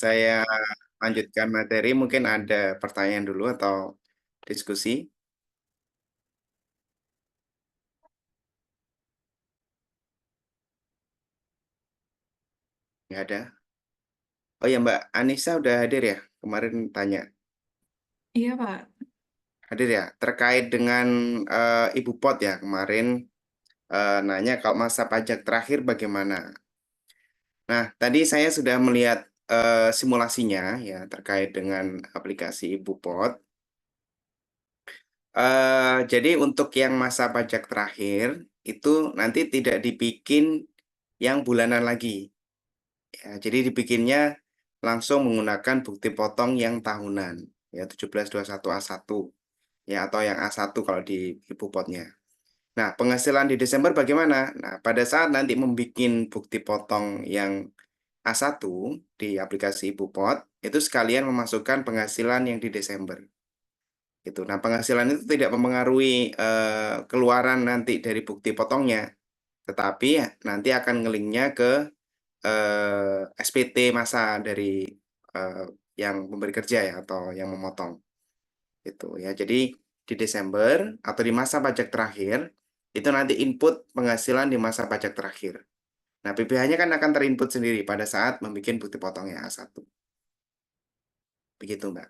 saya lanjutkan materi, mungkin ada pertanyaan dulu atau diskusi? Nggak ada? Oh ya, Mbak Anissa udah hadir ya? Kemarin tanya. Iya, Pak. Hadir ya? Terkait dengan Ibu Pot ya, kemarin nanya kalau masa pajak terakhir bagaimana. Nah, tadi saya sudah melihat simulasinya ya terkait dengan aplikasi Ibu Pot. Jadi untuk yang masa pajak terakhir, itu nanti tidak dibikin yang bulanan lagi. Ya, jadi dibikinnya langsung menggunakan bukti potong yang tahunan, ya 1721A1, ya atau yang A1 kalau di Ibu Potnya. Nah, penghasilan di Desember bagaimana? Nah, pada saat nanti membuat bukti potong yang A1 di aplikasi Ibu Pot, itu sekalian memasukkan penghasilan yang di Desember. Gitu. Nah, penghasilan itu tidak mempengaruhi keluaran nanti dari bukti potongnya, tetapi nanti akan ngelinknya ke SPT masa dari yang memberi kerja ya atau yang memotong itu ya. Jadi di Desember atau di masa pajak terakhir itu nanti input penghasilan di masa pajak terakhir. Nah, PPh-nya kan akan terinput sendiri pada saat membuat bukti potongnya A1. Begitu, Mbak.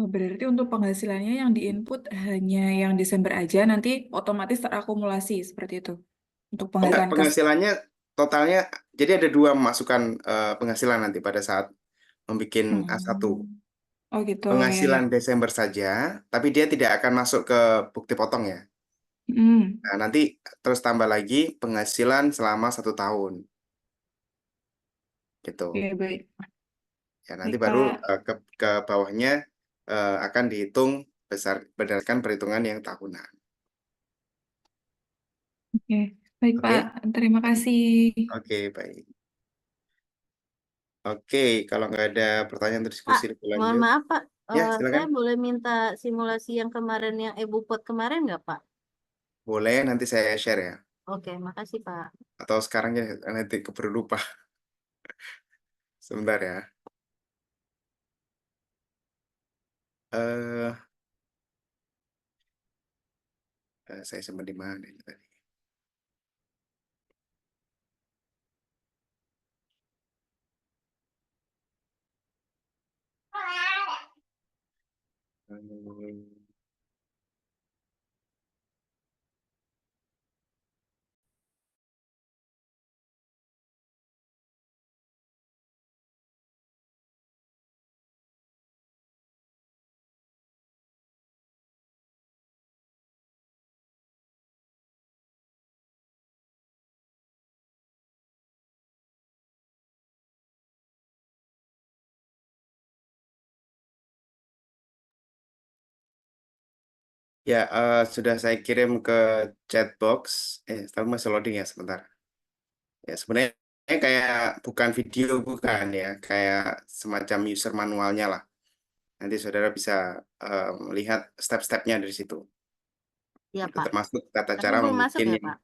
Berarti untuk penghasilannya yang diinput hanya yang Desember aja, nanti otomatis terakumulasi seperti itu. Untuk Oh enggak, penghasilan penghasilannya totalnya jadi ada dua masukan penghasilan nanti pada saat membuat A1. Hmm. Oh gitu, ya ya. Penghasilan Desember saja, tapi dia tidak akan masuk ke bukti potong ya. Hmm. Nah, nanti terus tambah lagi penghasilan selama 1 tahun, gitu. Oke, baik. Ya, nanti Baik, baru Pak. ke bawahnya akan dihitung berdasarkan perhitungan yang tahunan. Oke, baik, Pak. Oke? Terima kasih. Oke, baik. Oke, kalau nggak ada pertanyaan atau Pak, diskusi lebih mohon lanjut, maaf Pak, ya saya silakan. boleh minta simulasi yang kemarin yang Ibu Pot kemarin nggak Pak? Boleh, nanti saya share ya. Oke, makasih Pak. Atau sekarang ya, nanti keburu lupa. Sebentar ya. Eh, saya sempat di mana ini tadi? Hmm. Ya, sudah saya kirim ke chat box. Tapi masih loading ya sebentar. Ya, sebenarnya kayak bukan video bukan ya, kayak semacam user manualnya lah. Nanti saudara bisa melihat step-stepnya dari situ. Iya Itu Pak. termasuk tata Tapi cara belum membuat masuk ya yang Pak?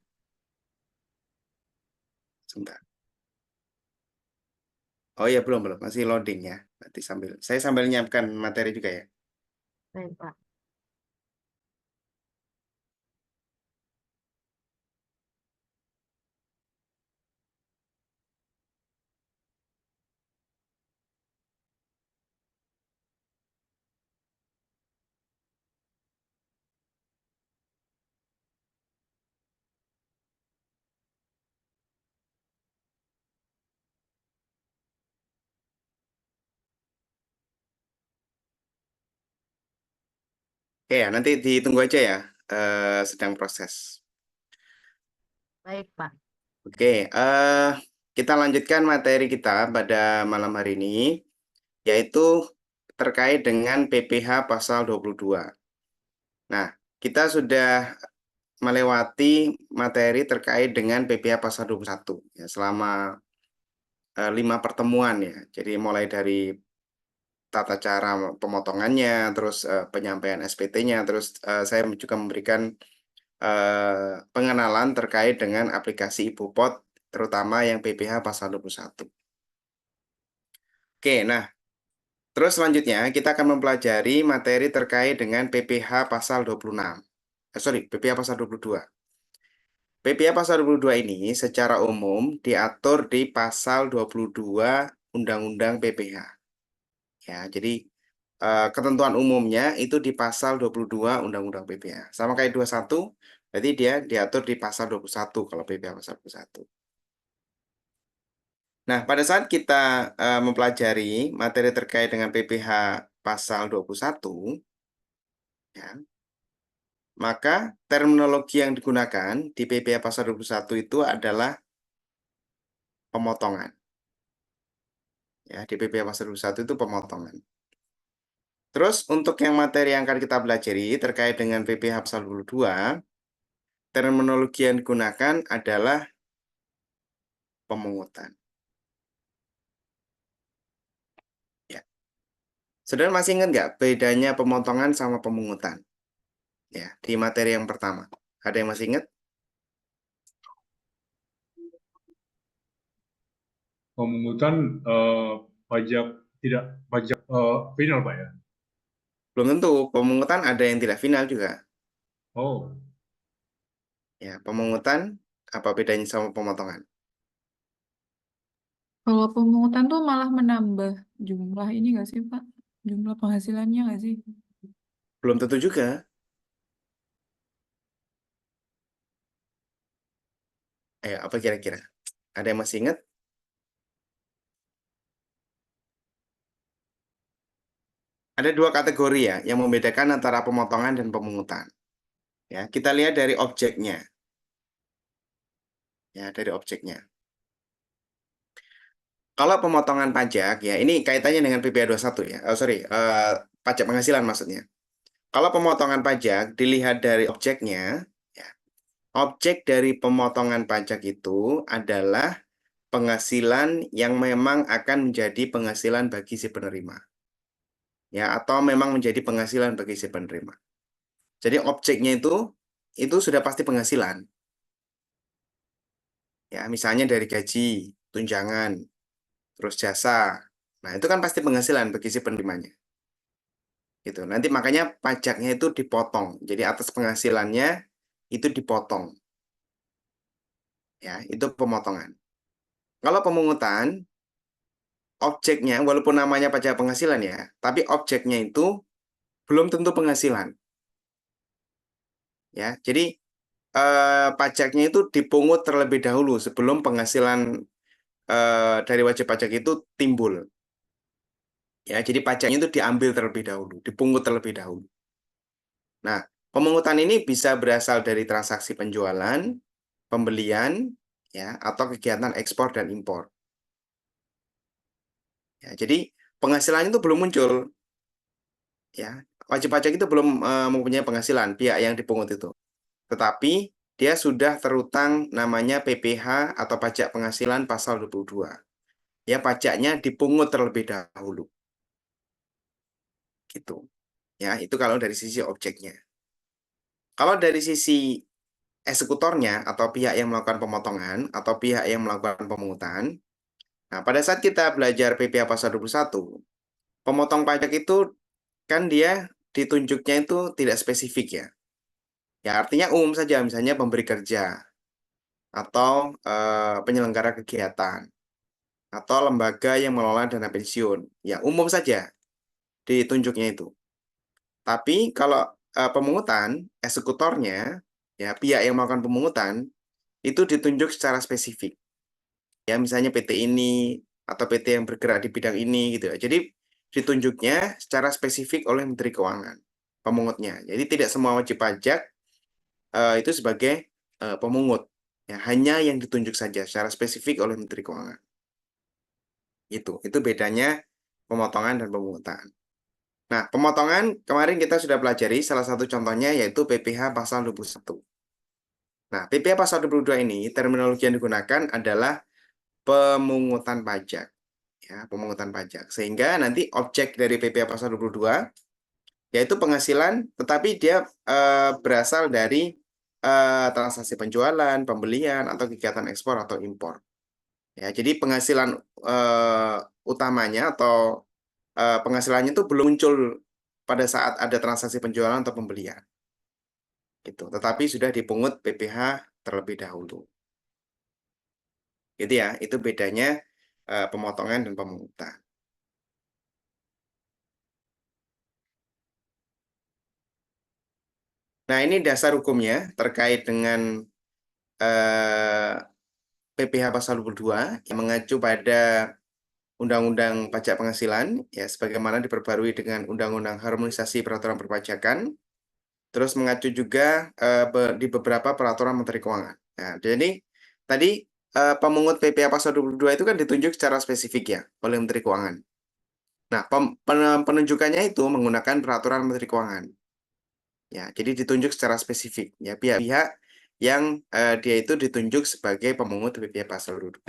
sebentar. Oh ya belum belum masih loading ya. Nanti saya sambil nyiapkan materi juga ya. Baik Pak. Oke ya, nanti ditunggu aja ya. Sedang proses. Baik Pak. Oke, kita lanjutkan materi kita pada malam hari ini, yaitu terkait dengan PPh pasal 22. Nah, kita sudah melewati materi terkait dengan PPh pasal 21 ya, selama 5 pertemuan ya. Jadi mulai dari tata cara pemotongannya, terus penyampaian SPT-nya, terus saya juga memberikan pengenalan terkait dengan aplikasi Ibu Pot, terutama yang PPh pasal 21. Oke, nah terus selanjutnya kita akan mempelajari materi terkait dengan PPh pasal 26. PPh pasal 22. PPh pasal 22 ini secara umum diatur di pasal 22 Undang-Undang PPh. Ya, jadi ketentuan umumnya itu di pasal 22 Undang-Undang PPh. Sama kayak 21, berarti dia diatur di pasal 21 kalau PPh pasal 21. Nah, pada saat kita mempelajari materi terkait dengan PPh pasal 21, ya, maka terminologi yang digunakan di PPh pasal 21 itu adalah pemotongan. Ya, di PPh pasal 21 itu pemotongan. Terus untuk yang materi yang akan kita pelajari terkait dengan PPh pasal 22, terminologi yang digunakan adalah pemungutan. Ya. Saudara masih ingat nggak bedanya pemotongan sama pemungutan? Ya, di materi yang pertama. Ada yang masih ingat? Pemungutan pajak tidak pajak final, Pak ya? Belum tentu, pemungutan ada yang tidak final juga. Oh, Ya, pemungutan apa bedanya sama pemotongan? Kalau pemungutan tuh malah menambah jumlah ini nggak sih, Pak? Jumlah penghasilannya nggak sih? Belum tentu juga. Ayo, apa kira-kira? Ada yang masih ingat? Ada dua kategori ya yang membedakan antara pemotongan dan pemungutan. Ya, kita lihat dari objeknya. Ya, dari objeknya. Kalau pemotongan pajak, ya ini kaitannya dengan PPh 21 ya. Pajak penghasilan maksudnya. Kalau pemotongan pajak dilihat dari objeknya, ya, objek dari pemotongan pajak itu adalah penghasilan yang memang akan menjadi penghasilan bagi si penerima. Ya, atau memang menjadi penghasilan bagi si penerima. Jadi objeknya itu sudah pasti penghasilan. Ya, misalnya dari gaji, tunjangan, terus jasa. Nah, itu kan pasti penghasilan bagi si penerimanya. Gitu. Nanti makanya pajaknya itu dipotong. Jadi atas penghasilannya itu dipotong. Ya, itu pemotongan. Kalau pemungutan, objeknya walaupun namanya pajak penghasilan ya, tapi objeknya itu belum tentu penghasilan. Ya, jadi pajaknya itu dipungut terlebih dahulu sebelum penghasilan dari wajib pajak itu timbul. Ya, jadi pajaknya itu diambil terlebih dahulu, dipungut terlebih dahulu. Nah, pemungutan ini bisa berasal dari transaksi penjualan, pembelian, ya, atau kegiatan ekspor dan impor. Ya, jadi penghasilannya itu belum muncul, ya. Wajib pajak itu belum mempunyai penghasilan pihak yang dipungut itu. Tetapi dia sudah terutang namanya PPh atau pajak penghasilan pasal 22. Ya, pajaknya dipungut terlebih dahulu. Gitu. Ya, itu kalau dari sisi objeknya. Kalau dari sisi eksekutornya atau pihak yang melakukan pemotongan atau pihak yang melakukan pemungutan, nah pada saat kita belajar PPh pasal 21, pemotong pajak itu kan dia ditunjuknya itu tidak spesifik ya. Ya artinya umum saja, misalnya pemberi kerja atau penyelenggara kegiatan atau lembaga yang mengelola dana pensiun. Ya umum saja ditunjuknya itu. Tapi kalau pemungutan, eksekutornya, ya pihak yang melakukan pemungutan, itu ditunjuk secara spesifik. Ya misalnya PT ini, atau PT yang bergerak di bidang ini, gitu ya. Jadi ditunjuknya secara spesifik oleh Menteri Keuangan, pemungutnya. Jadi tidak semua wajib pajak itu sebagai pemungut. Ya, hanya yang ditunjuk saja secara spesifik oleh Menteri Keuangan. Itu bedanya pemotongan dan pemungutan. Nah, pemotongan kemarin kita sudah pelajari salah satu contohnya yaitu PPh pasal 21. Nah, PPh pasal 22 ini terminologi yang digunakan adalah pemungutan pajak. Ya, pemungutan pajak. Sehingga nanti objek dari PPh pasal 22 yaitu penghasilan tetapi dia berasal dari transaksi penjualan, pembelian atau kegiatan ekspor atau impor. Ya, jadi penghasilan utamanya atau penghasilannya itu belum muncul pada saat ada transaksi penjualan atau pembelian. Gitu. Tetapi sudah dipungut PPh terlebih dahulu. Gitu ya, itu bedanya pemotongan dan pemungutan. Nah, ini dasar hukumnya terkait dengan PPh pasal 22 yang mengacu pada Undang-Undang Pajak Penghasilan, ya, sebagaimana diperbarui dengan Undang-Undang Harmonisasi Peraturan Perpajakan, terus mengacu juga di beberapa peraturan Menteri Keuangan. Nah, jadi tadi pemungut PPh pasal 22 itu kan ditunjuk secara spesifik ya oleh Menteri Keuangan. Nah, penunjukannya itu menggunakan peraturan Menteri Keuangan. Ya, jadi ditunjuk secara spesifik ya pihak-pihak yang dia itu ditunjuk sebagai pemungut PPh pasal 22.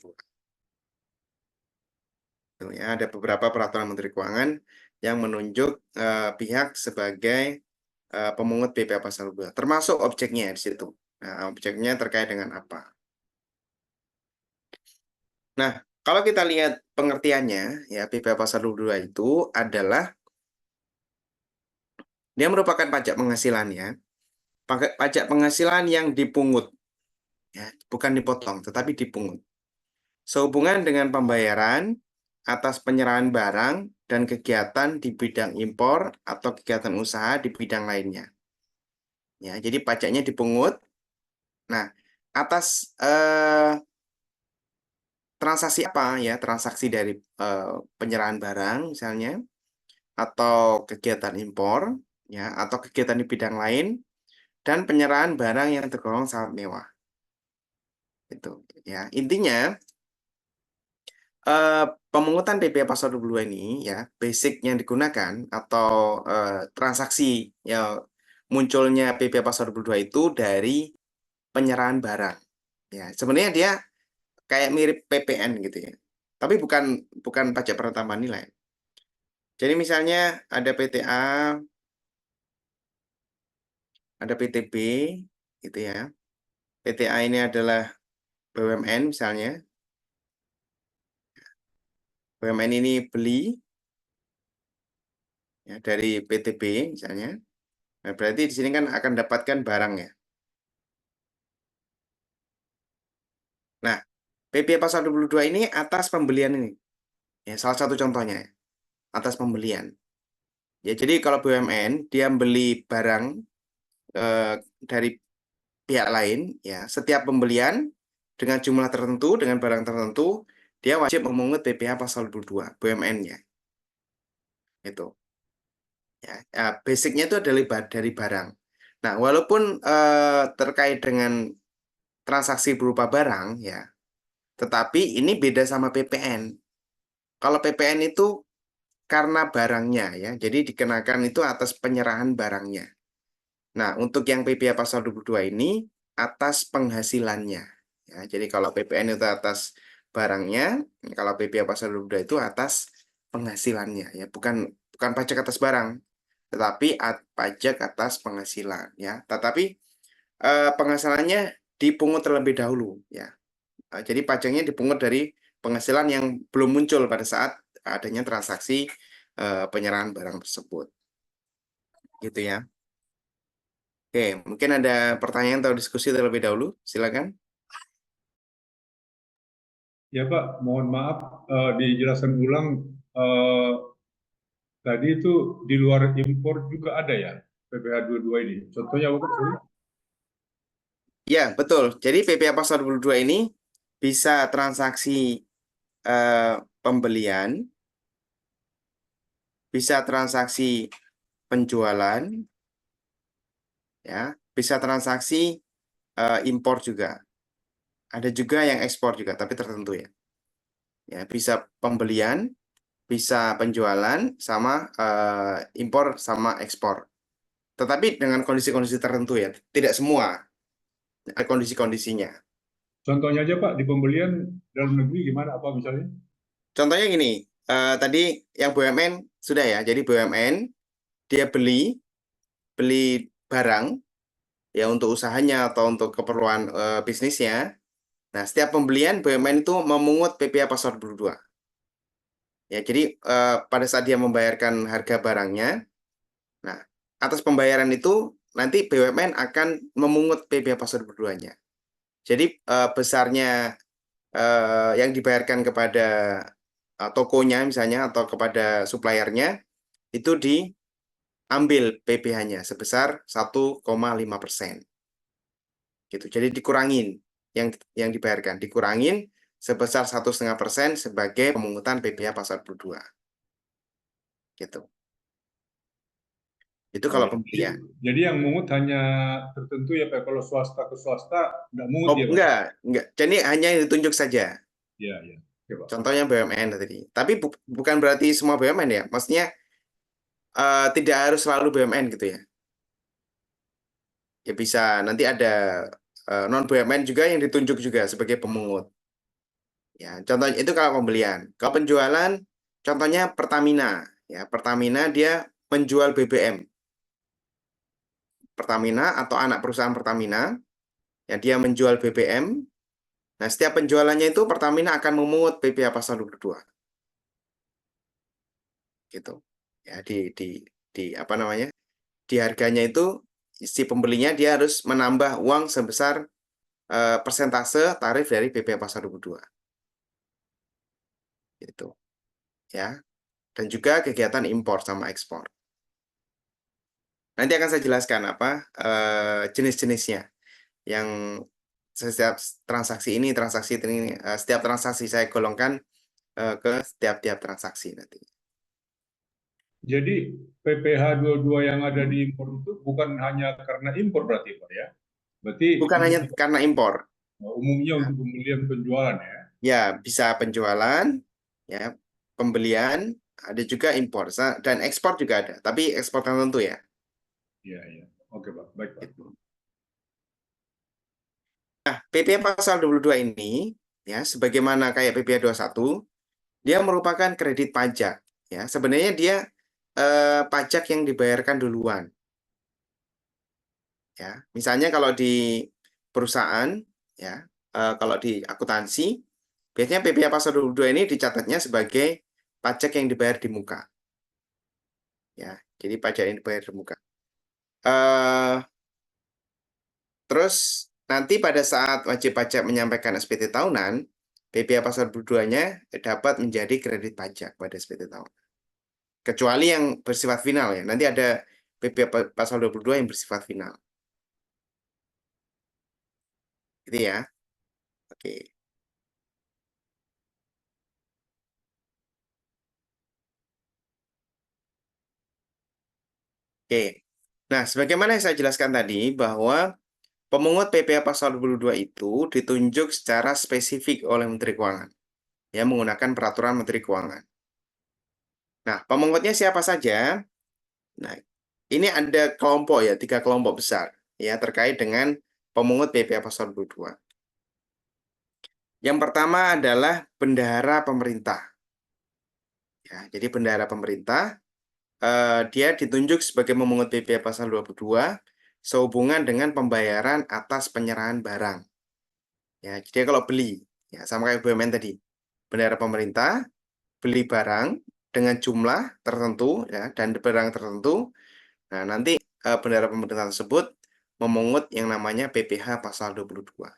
Tuh, ya, ada beberapa peraturan Menteri Keuangan yang menunjuk pihak sebagai pemungut PPh pasal 22, termasuk objeknya di situ. Nah, objeknya terkait dengan apa? Nah, kalau kita lihat pengertiannya, ya PPh pasal 22 itu adalah dia merupakan pajak penghasilannya, pajak penghasilan yang dipungut, ya, bukan dipotong, tetapi dipungut. Sehubungan dengan pembayaran atas penyerahan barang dan kegiatan di bidang impor atau kegiatan usaha di bidang lainnya. Ya, jadi pajaknya dipungut. Nah, atas transaksi apa ya? Transaksi dari penyerahan barang misalnya atau kegiatan impor ya atau kegiatan di bidang lain dan penyerahan barang yang tergolong sangat mewah. Itu ya. Intinya pemungutan PPh pasal 22 ini ya, basic yang digunakan atau transaksi yang munculnya PPh pasal 22 itu dari penyerahan barang. Ya, sebenarnya dia kayak mirip PPN gitu ya. Tapi bukan pajak penetapan nilai. Jadi misalnya ada PTA, ada PTB gitu ya. PTA ini adalah BUMN misalnya. BUMN ini beli ya, dari PTB misalnya. Nah, berarti di sini kan akan dapatkan barang ya. Nah, PPh pasal 22 ini atas pembelian ini. Ya, salah satu contohnya ya, atas pembelian. Ya, jadi kalau BUMN dia beli barang dari pihak lain ya, setiap pembelian dengan jumlah tertentu dengan barang tertentu dia wajib memungut PPh pasal 22 BUMN-nya. Itu. Ya, basicnya itu dari barang. Nah, walaupun terkait dengan transaksi berupa barang ya, tetapi ini beda sama PPN. Kalau PPN itu karena barangnya ya, jadi dikenakan itu atas penyerahan barangnya. Nah, untuk yang PPh pasal 22 ini atas penghasilannya. Ya, jadi kalau PPN itu atas barangnya, kalau PPh pasal 22 itu atas penghasilannya ya, bukan pajak atas barang, tetapi pajak atas penghasilan ya. Tetapi penghasilannya dipungut terlebih dahulu ya. Jadi pajaknya dipungut dari penghasilan yang belum muncul pada saat adanya transaksi penyerahan barang tersebut. Gitu ya. Oke, mungkin ada pertanyaan atau diskusi terlebih dahulu. Silakan. Ya Pak, mohon maaf dijelaskan ulang tadi itu di luar impor juga ada ya PPh 22 ini. Contohnya apa Pak? Sorry? Ya, betul. Jadi PPh pasal 22 ini bisa transaksi pembelian, bisa transaksi penjualan, ya, bisa transaksi impor juga. Ada juga yang ekspor juga, tapi tertentu ya. Ya, bisa pembelian, bisa penjualan, sama impor sama ekspor. Tetapi dengan kondisi-kondisi tertentu ya, tidak semua. Ada kondisi-kondisinya. Contohnya aja Pak, di pembelian dalam negeri gimana apa misalnya? Contohnya gini, tadi yang BUMN sudah ya. Jadi BUMN dia beli barang ya untuk usahanya atau untuk keperluan bisnisnya. Nah, setiap pembelian BUMN itu memungut PPh pasal 22. Ya, jadi pada saat dia membayarkan harga barangnya, nah, atas pembayaran itu nanti BUMN akan memungut PPh pasal 22-nya. Jadi besarnya yang dibayarkan kepada tokonya misalnya atau kepada suppliernya itu diambil PPh-nya sebesar 1,5%. Gitu. Jadi dikurangin yang dibayarkan, dikurangin sebesar 1,5% sebagai pemungutan PPh pasal 22. Gitu. Itu Oh, kalau jadi, pembelian. jadi yang mungut hanya tertentu ya Pak. Kalau swasta ke swasta nggak mungut Oh, ya Pak? enggak. Jadi hanya yang ditunjuk saja. Iya, iya. Oke, Pak. Contohnya BUMN tadi. Tapi bukan berarti semua BUMN ya. Maksudnya tidak harus selalu BUMN gitu ya. Ya bisa nanti ada non BUMN juga yang ditunjuk juga sebagai pemungut. Ya, contohnya itu kalau pembelian. Kalau penjualan, contohnya Pertamina. Ya, Pertamina dia menjual BBM. Pertamina atau anak perusahaan Pertamina, ya dia menjual BBM. Nah, setiap penjualannya itu Pertamina akan memungut PPh pasal 22. Gitu. Ya, di apa namanya? Di harganya itu si pembelinya dia harus menambah uang sebesar persentase tarif dari PPh pasal 22. Gitu. Ya. Dan juga kegiatan impor sama ekspor. Nanti akan saya jelaskan apa jenis-jenisnya. Yang setiap transaksi ini, setiap transaksi saya golongkan ke setiap-tiap transaksi nanti. Jadi PPh 22 yang ada di impor itu bukan hanya karena impor berarti Pak ya? Berarti Bukan hanya karena impor. umumnya untuk pembelian penjualan ya? Ya, bisa penjualan, ya, pembelian, ada juga impor dan ekspor juga ada. Tapi ekspor tertentu ya. Iya, iya. Oke Pak, baik Pak. Gitu. Nah, PPh pasal 22 ini, ya, sebagaimana kayak PPh 21, dia merupakan kredit pajak. Ya, sebenarnya dia pajak yang dibayarkan duluan. Ya, misalnya kalau di perusahaan, ya, kalau di akuntansi, biasanya PPh pasal 22 ini dicatatnya sebagai pajak yang dibayar di muka. Ya, jadi pajak yang dibayar di muka. Terus nanti pada saat wajib pajak menyampaikan SPT tahunan, PPh pasal 22-nya dapat menjadi kredit pajak pada SPT tahunan. Kecuali yang bersifat final ya. Nanti ada PPh pasal 22 yang bersifat final. Gitu ya. Oke. Oke. Nah, sebagaimana yang saya jelaskan tadi bahwa pemungut PPh pasal 22 itu ditunjuk secara spesifik oleh Menteri Keuangan. Ya, menggunakan peraturan Menteri Keuangan. Nah, pemungutnya siapa saja? Nah, ini ada kelompok ya, 3 kelompok besar ya terkait dengan pemungut PPh pasal 22. Yang pertama adalah bendahara pemerintah. Ya, jadi bendahara pemerintah dia ditunjuk sebagai memungut PPh pasal 22 sehubungan dengan pembayaran atas penyerahan barang. Ya, jadi kalau beli ya sama kayak BUMN tadi. Bendahara pemerintah beli barang dengan jumlah tertentu ya dan barang tertentu. Nah, nanti bendahara pemerintah tersebut memungut yang namanya PPh pasal 22.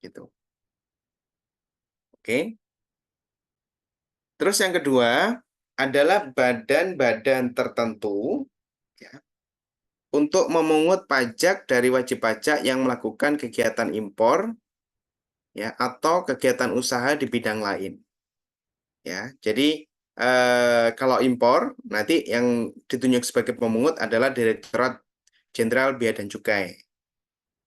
Gitu. Oke. Terus yang kedua adalah badan-badan tertentu ya, untuk memungut pajak dari wajib pajak yang melakukan kegiatan impor ya atau kegiatan usaha di bidang lain. Ya, jadi kalau impor nanti yang ditunjuk sebagai pemungut adalah Direktorat Jenderal Bea dan Cukai.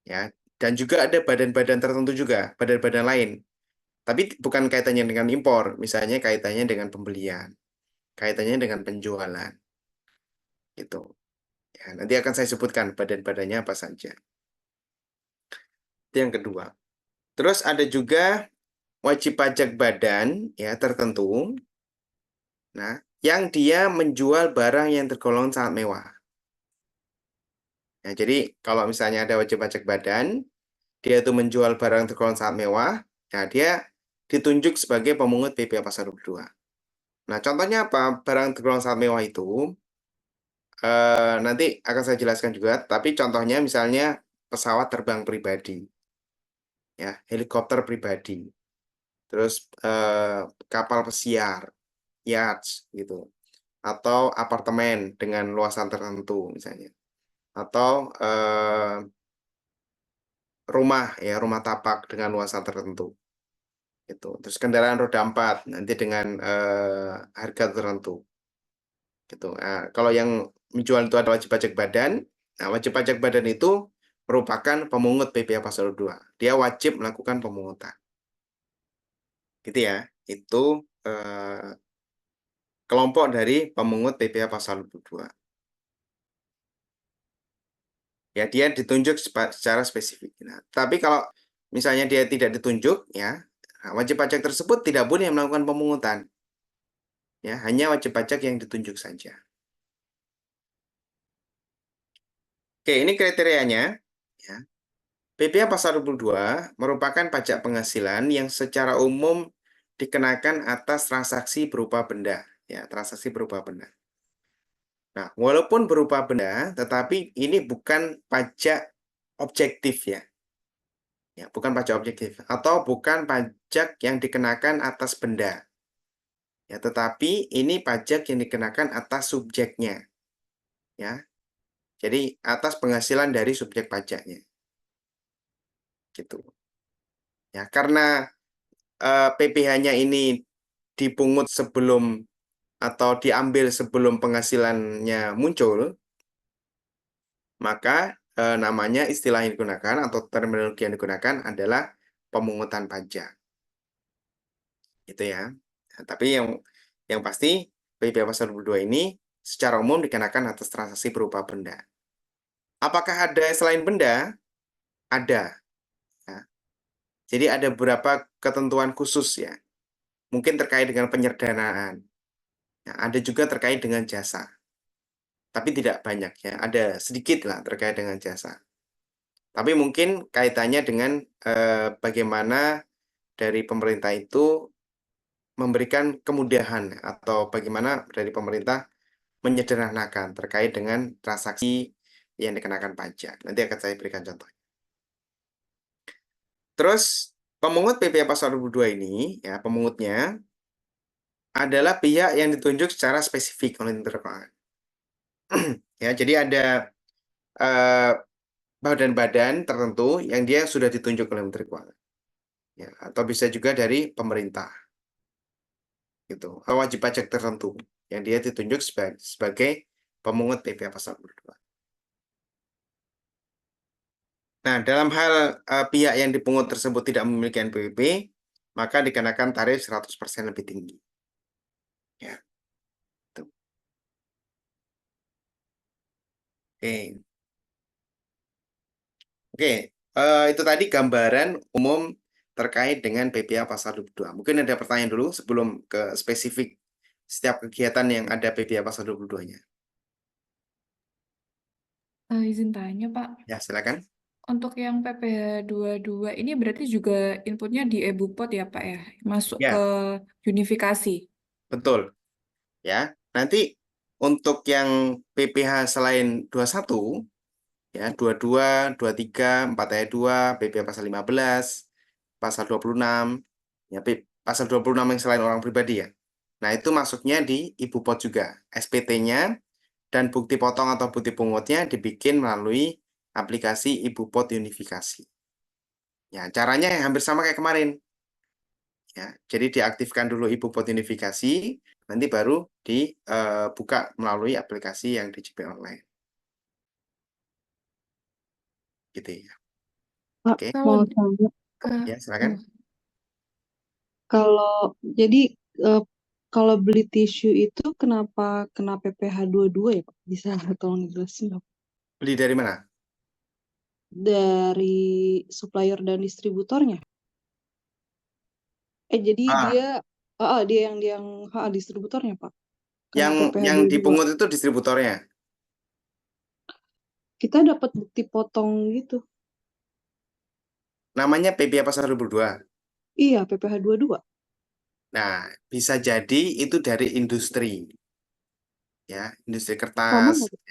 Ya, dan juga ada badan-badan tertentu juga, badan-badan lain. Tapi bukan kaitannya dengan impor, misalnya kaitannya dengan pembelian, kaitannya dengan penjualan. Gitu. Ya, nanti akan saya sebutkan badan-badannya apa saja. Itu yang kedua. Terus ada juga wajib pajak badan ya tertentu. Nah, yang dia menjual barang yang tergolong sangat mewah. Ya, jadi kalau misalnya ada wajib pajak badan, dia itu menjual barang tergolong sangat mewah, nah dia ditunjuk sebagai pemungut PPh pasal 22. Nah, contohnya apa? Barang tergolong sangat mewah itu nanti akan saya jelaskan juga, tapi contohnya misalnya pesawat terbang pribadi, ya, helikopter pribadi, terus kapal pesiar, yacht gitu, atau apartemen dengan luasan tertentu misalnya, atau rumah ya, rumah tapak dengan luasan tertentu gitu. Terus kendaraan roda 4 nanti dengan harga tertentu gitu. Nah, kalau yang menjual itu ada wajib pajak badan. Nah, wajib pajak badan itu merupakan pemungut PPh pasal 2. Dia wajib melakukan pemungutan. Gitu ya. Itu kelompok dari pemungut PPh pasal 22. Ya, dia ditunjuk secara spesifik. Nah, tapi kalau misalnya dia tidak ditunjuk, ya, nah, wajib pajak tersebut tidak boleh melakukan pemungutan. Ya, hanya wajib pajak yang ditunjuk saja. Oke, ini kriterianya. Ya. PPh pasal 22 merupakan pajak penghasilan yang secara umum dikenakan atas transaksi berupa benda. Ya, transaksi berupa benda. Nah, walaupun berupa benda, tetapi ini bukan pajak objektif ya. Ya, bukan pajak objektif atau bukan pajak yang dikenakan atas benda. Ya, tetapi ini pajak yang dikenakan atas subjeknya. Ya. Jadi atas penghasilan dari subjek pajaknya. Gitu. Ya, karena PPh-nya ini dipungut sebelum atau diambil sebelum penghasilannya muncul, maka namanya istilah yang digunakan atau terminologi yang digunakan adalah pemungutan pajak. Gitu ya. Nah, tapi yang pasti PPh pasal 22 ini secara umum dikenakan atas transaksi berupa benda. Apakah ada selain benda? Ada. Ya. Jadi ada beberapa ketentuan khusus ya. Mungkin terkait dengan penyederhanaan. Ya, ada juga terkait dengan jasa. Tapi tidak banyak ya. Ada sedikit lah terkait dengan jasa. Tapi mungkin kaitannya dengan bagaimana dari pemerintah itu memberikan kemudahan atau bagaimana dari pemerintah menyederhanakan terkait dengan transaksi yang dikenakan pajak. Nanti akan saya berikan contoh. Terus pemungut PPh pasal 22 ini, ya pemungutnya adalah pihak yang ditunjuk secara spesifik oleh Menteri Keuangan. Ya, jadi ada badan-badan tertentu yang dia sudah ditunjuk oleh Menteri Keuangan. Ya, atau bisa juga dari pemerintah. Gitu. Wajib pajak tertentu yang dia ditunjuk sebagai pemungut PPh pasal 22. Nah, dalam hal pihak yang dipungut tersebut tidak memiliki NPWP, maka dikenakan tarif 100% lebih tinggi. Ya. Tuh. Oke. Oke, itu tadi gambaran umum terkait dengan PPh pasal 22. Mungkin ada pertanyaan dulu sebelum ke spesifik setiap kegiatan yang ada PPh pasal 22-nya. Izin tanya, Pak. Ya, silakan. Untuk yang PPh 22 ini berarti juga inputnya di EBUPOT ya, Pak ya? Masuk Ya. ke unifikasi. Betul. Ya, nanti untuk yang PPh selain 21, ya 22, 23, 4 ayat 2, PPh pasal 15, pasal 26, ya pasal 26 yang selain orang pribadi ya. Nah, itu masuknya di IBUPOT juga. SPT-nya dan bukti potong atau bukti pungutnya dibikin melalui aplikasi IBUPOT Unifikasi. Ya, caranya hampir sama kayak kemarin. Ya, jadi diaktifkan dulu IBUPOT Unifikasi, nanti baru dibuka melalui aplikasi yang DJP online. Gitu ya. Pak, Oke, mau tanya, ya silakan. jadi kalau beli tisu itu kenapa kena PPh 22 ya, Pak? Bisa tolong jelasin dong? Beli dari mana? Dari supplier dan distributornya. Jadi Ah, dia yang distributornya, Pak. Kena yang PPh yang 22. dipungut itu distributornya. Kita dapat bukti potong gitu. Namanya PPH Pasar 22. Iya, PPH 22. Nah, bisa jadi itu dari industri, ya, industri Sama kertas. nggak, Pak?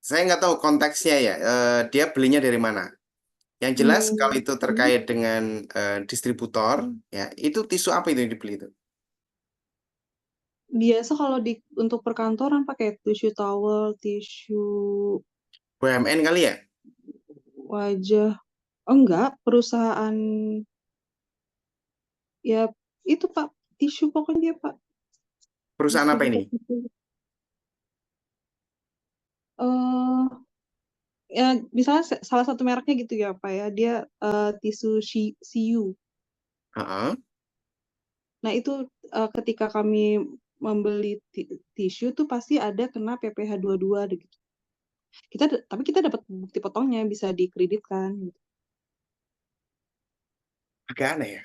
Saya nggak tahu konteksnya ya, dia belinya dari mana. Yang jelas kalau itu terkait dengan distributor, ya, itu tisu apa itu yang dibeli itu? Biasa kalau untuk perkantoran pakai tisu towel, tisu BUMN kali ya? wajah. Oh, enggak, perusahaan ya itu Pak, tisu pokoknya Pak, Perusahaan apa distributor ini? tisu. eh ya misalnya salah satu mereknya gitu ya Pak ya, dia tisu CU. Heeh. Nah, itu ketika kami membeli tisu tuh pasti ada kena PPH 22 gitu. Tapi kita dapat bukti potongnya, bisa dikreditkan gitu. Agak aneh ya.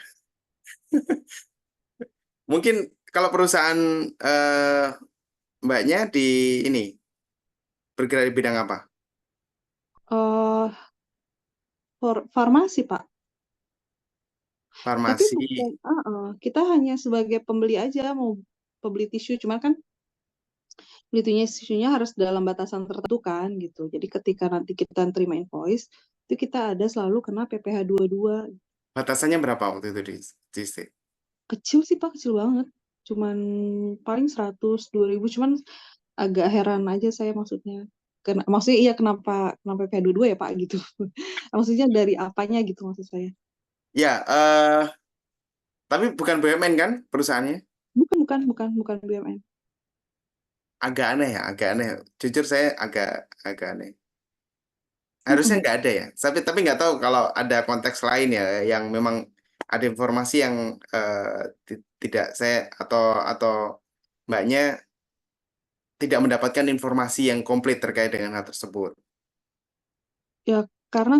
Mungkin kalau perusahaan mbaknya di ini bergerak di bidang apa? eh Farmasi Pak. Tapi Farmasi. bukan, kita hanya sebagai pembeli aja mau pembeli tisu, cuman kan beli tisunya harus dalam batasan tertentu kan gitu. Jadi ketika nanti kita terima invoice, itu kita ada selalu kena PPH 22. Batasannya berapa waktu itu di Kecil sih Pak, kecil banget. Cuman paling 100, 2.000, cuman agak heran aja saya maksudnya. Maksudnya iya, kenapa kenapa PPH 22 ya Pak gitu. Maksudnya dari apanya gitu maksud saya. Ya, tapi bukan BUMN kan perusahaannya? Bukan BUMN. Agak aneh ya, agak aneh. Jujur saya agak aneh. Harusnya Mm-mm. nggak ada ya. Tapi nggak tahu kalau ada konteks lain ya, yang memang ada informasi yang tidak saya atau mbaknya tidak mendapatkan informasi yang komplit terkait dengan hal tersebut. Ya karena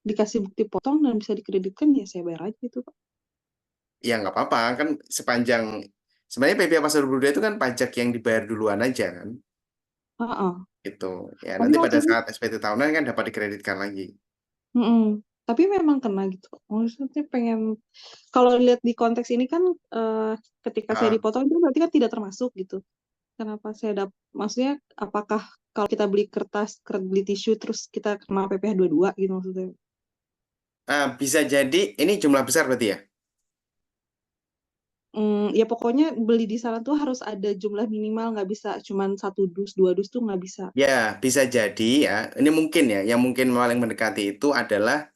dikasih bukti potong dan bisa dikreditkan, ya saya bayar aja itu Pak. Ya nggak apa-apa kan, sepanjang sebenarnya PPh Pasar 22 itu kan pajak yang dibayar duluan aja kan, Heeh. gitu. Ya Tapi nanti waktu pada itu, saat SPT tahunan kan dapat dikreditkan lagi. tapi memang kena gitu. Maksudnya pengen, kalau lihat di konteks ini kan, ketika saya Ah, dipotong itu berarti kan tidak termasuk gitu. Kenapa maksudnya apakah kalau kita beli tisu terus kita kena PPh 22 gitu maksudnya? bisa jadi ini jumlah besar berarti ya. Ya pokoknya beli di sana tuh harus ada jumlah minimal, nggak bisa cuman 1 dus, 2 dus tuh nggak bisa. Ya, bisa jadi ya. Ini mungkin ya, yang mungkin paling mendekati itu adalah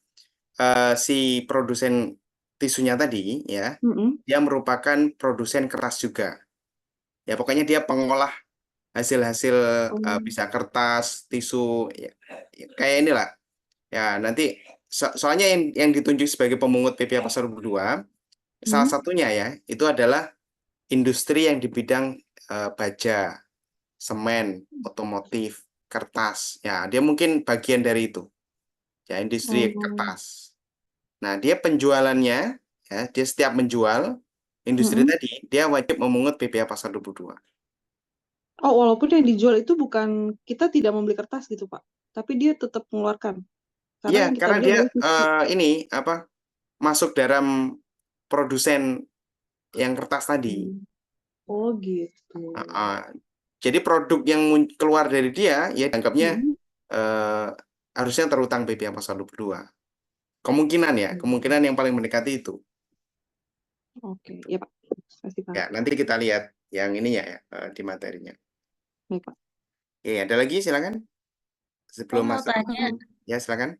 si produsen tisunya tadi ya, Mm-mm. dia merupakan produsen kertas juga. Ya, pokoknya dia pengolah hasil-hasil Oh. bisa kertas, tisu, ya, kayak inilah. Ya, nanti soalnya yang ditunjuk sebagai pemungut PPh Pasar 22, salah Hmm. satunya ya, itu adalah industri yang di bidang baja, semen, otomotif, kertas. Ya, dia mungkin bagian dari itu. Ya, industri Oh. kertas. Nah, dia penjualannya, ya, dia setiap menjual industri Mm-mm. tadi, dia wajib memungut PPh Pasar 22. Oh, walaupun yang dijual itu bukan, kita tidak membeli kertas gitu Pak, tapi dia tetap mengeluarkan. Karena Iya, yang kita karena beli dia adalah tisu. ini apa masuk dalam produsen yang kertas tadi. Hmm. Oh gitu. Ah, ah. Jadi produk yang keluar dari dia, ya dianggapnya Mm-mm. eh, harusnya terutang PPh Pasar 22. Kemungkinan ya, Hmm. kemungkinan yang paling mendekati itu. Oke, ya Pak. Pasti Pak. Ya, nanti kita lihat yang ininya ya, di materinya. Baik Pak. Oke, ada lagi silakan Saya sebelum mau masuk. tanya, Ya, silakan.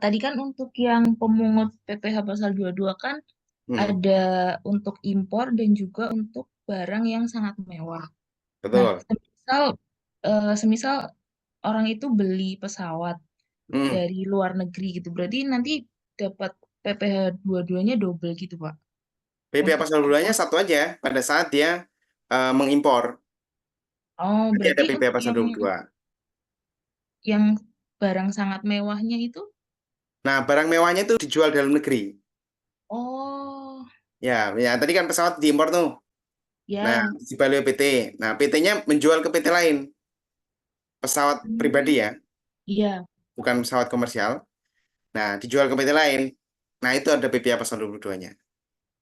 tadi kan untuk yang pemungut PPh pasal 22 kan Hmm, ada untuk impor dan juga untuk barang yang sangat mewah. Nah, betul. semisal orang itu beli pesawat Hmm. dari luar negeri gitu, berarti nanti dapat PPh 22-nya double gitu, Pak. PPh Untuk Pasar 22-nya satu aja pada saat dia mengimpor. oh, Nanti ada berarti PPh untuk Pasar 22. yang barang sangat mewahnya itu, Nah, barang mewahnya itu dijual dalam negeri. oh, Ya, ya tadi kan pesawat diimpor tuh. Nah, ya, dibalik PT. Nah, PT-nya menjual ke PT lain. Pesawat pribadi hmm, ya. iya, bukan pesawat komersial. Nah, dijual ke PT lain. Nah, itu ada PPh pasal 22-nya.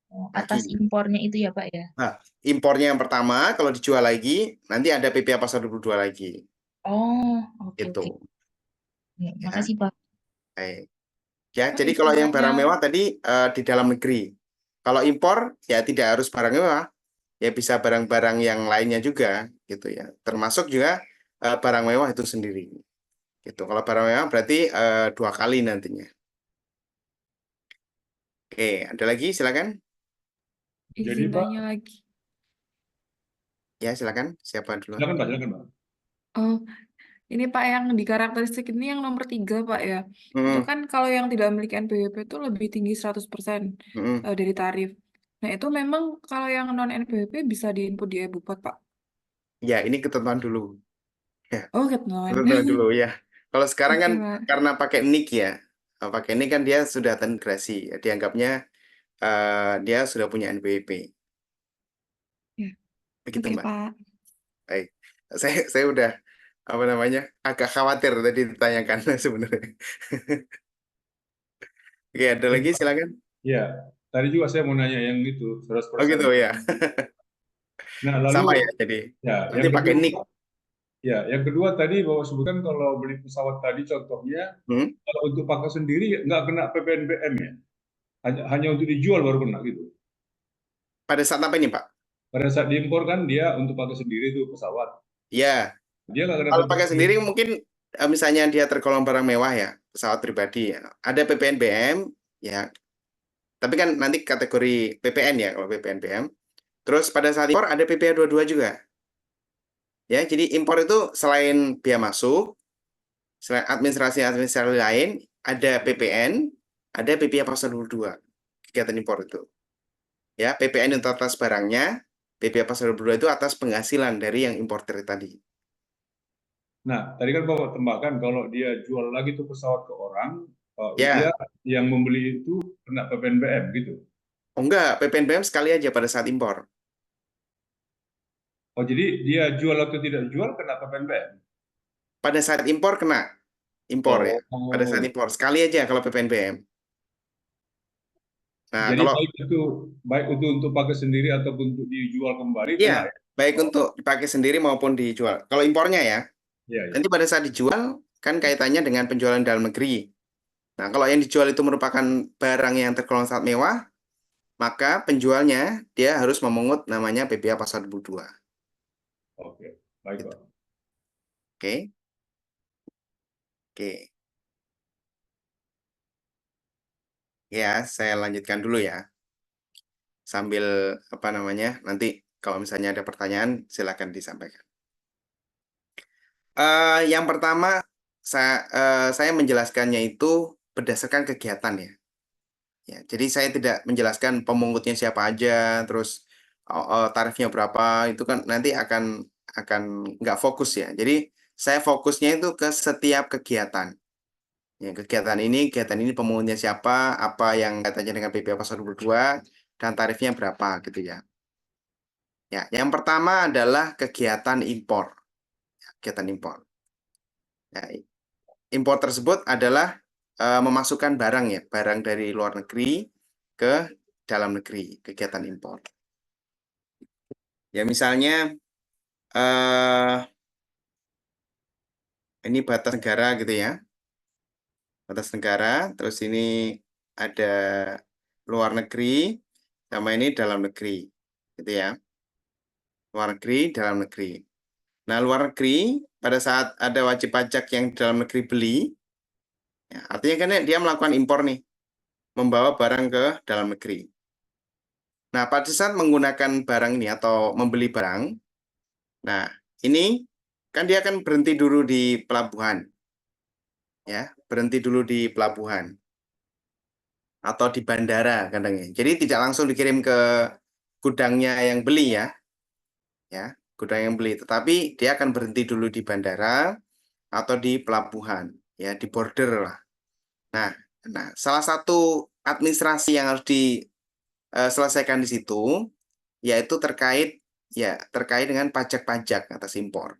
Oh, atas Lagi. impornya itu ya Pak ya? Nah, impornya yang pertama, kalau dijual lagi, nanti ada PPh pasal 22 lagi. Oh, oke Gitu. oke. Ya, Ya, makasih Pak. baik. Ya, Pak, jadi kalau yang barang istilahnya mewah tadi di dalam negeri. Kalau impor, ya tidak harus barang mewah. Ya bisa barang-barang yang lainnya juga, gitu ya. Termasuk juga barang mewah itu sendiri. Gitu. Kalau barang mewah berarti 2 kali nantinya. Oke, ada lagi? Silakan. Jadi izin Pak, tanya lagi. Ya, silakan. Siapa dulu? silakan Pak, silakan Pak. Oh, ini Pak yang di karakteristik ini yang nomor 3 Pak ya. Itu Hmm, kan kalau yang tidak memiliki NPWP itu lebih tinggi 100% hmm. dari tarif. Nah, itu memang kalau yang non NPWP bisa diinput di e-Bupot Pak. Ya, ini ketentuan dulu. Ya, Oh, ketentuan. ketentuan dulu ya. Kalau sekarang kan Oke, Pak. karena pakai NIK ya. Pakai NIK kan dia sudah terintegrasi. Ya, dianggapnya dia sudah punya NPWP. Ya, Begitu, oke, Mbak. Pak. Baik. Saya udah apa namanya? Agak khawatir tadi ditanyakan sebenarnya. Oke, ada Jadi lagi Pak, silakan. ya, tadi juga saya mau nanya yang itu Oh 100%. gitu ya. Nah, Sama lalu ya. Jadi ya, nanti yang pakai kedua, NIK. yang kedua tadi bahwa sebutkan kalau beli pesawat tadi contohnya Hmm? kalau untuk pakai sendiri nggak kena PPNBM ya, hanya untuk dijual baru kena gitu. Pada saat apa ini, Pak? Pada saat diimpor kan dia untuk pakai sendiri tuh pesawat, Ya, dia nggak kena kalau pakai PPNBM. sendiri mungkin misalnya dia tergolong barang mewah ya, pesawat pribadi ya. Ada PPNBM ya. Tapi kan nanti kategori PPN ya kalau PPNBM. Terus pada saat impor ada PPh 22 juga. Ya, jadi impor itu selain biaya masuk, selain administrasi lain, ada PPN, ada PPh pasal 22. Kegiatan impor itu. Ya, PPN itu atas barangnya, PPh pasal 22 itu atas penghasilan dari yang importer tadi. Nah, tadi kan Bapak tembakkan kalau dia jual lagi tuh pesawat ke orang, dia Ya, yang membeli itu kena PPNBM gitu. oh enggak, PPNBM sekali aja pada saat impor. Oh, jadi dia jual atau tidak jual kena PPNBM. Pada saat impor kena impor ya. Pada saat Oh, impor sekali aja kalau PPNBM. Nah, jadi kalau baik itu untuk pakai sendiri ataupun untuk dijual kembali ya kena ya. baik untuk dipakai sendiri maupun dijual. Kalau impornya ya, Iya, iya. nanti pada saat dijual kan kaitannya dengan penjualan dalam negeri. Nah, kalau yang dijual itu merupakan barang yang tergolong sangat mewah, maka penjualnya dia harus memungut namanya PPh pasal 22. Oke, baik Gitu. Pak. Oke. Oke. Ya, saya lanjutkan dulu ya. Sambil apa namanya? Nanti kalau misalnya ada pertanyaan silakan disampaikan. Yang pertama saya menjelaskannya itu berdasarkan kegiatan ya. Ya, jadi saya tidak menjelaskan pemungutnya siapa aja, terus tarifnya berapa, itu kan nanti akan nggak fokus ya. Jadi saya fokusnya itu ke setiap kegiatan. Ya, kegiatan ini pemungutnya siapa, apa yang kaitannya dengan PPh pasal 22 dan tarifnya berapa gitu ya. Ya, yang pertama adalah kegiatan impor. Kegiatan impor. Ya, impor tersebut adalah memasukkan barang ya, barang dari luar negeri ke dalam negeri, kegiatan impor. Ya misalnya ini batas negara gitu ya, batas negara, terus ini ada luar negeri, sama ini dalam negeri, gitu ya, luar negeri, dalam negeri. Nah luar negeri pada saat ada wajib pajak yang dalam negeri beli, ya, artinya kan dia melakukan impor nih, membawa barang ke dalam negeri. Nah, pada saat menggunakan barang ini atau membeli barang, nah ini kan dia akan berhenti dulu di pelabuhan, ya, berhenti dulu di pelabuhan atau di bandara kadangnya. Jadi tidak langsung dikirim ke gudangnya yang beli ya, gudang yang beli, tetapi dia akan berhenti dulu di bandara atau di pelabuhan, ya, di border lah. Nah, salah satu administrasi yang harus diselesaikan di situ yaitu terkait dengan pajak-pajak atas impor.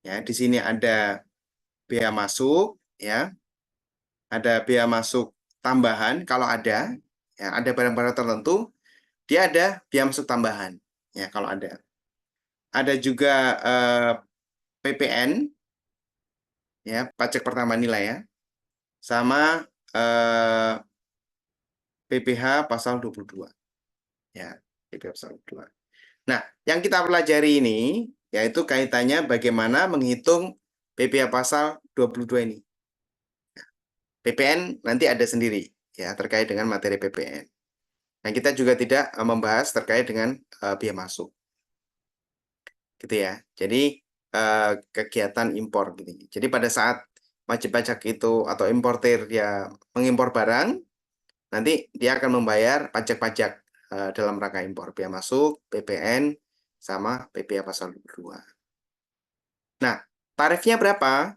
Ya, di sini ada bea masuk, ya. Ada biaya masuk tambahan kalau ada, ya, ada barang-barang tertentu dia ada biaya masuk tambahan, ya kalau ada. Ada juga PPN, ya pajak pertambahan nilai ya, sama PPh pasal 22, ya PPh pasal 22. Nah, yang kita pelajari ini yaitu kaitannya bagaimana menghitung PPh pasal 22 ini. PPN nanti ada sendiri ya terkait dengan materi PPN. Nah, kita juga tidak membahas terkait dengan biaya masuk. Gitu ya. Jadi kegiatan impor gitu. Jadi pada saat wajib pajak itu atau importer ya mengimpor barang, nanti dia akan membayar pajak-pajak dalam rangka impor, biaya masuk, PPN sama PPh pasal 22. Nah, tarifnya berapa?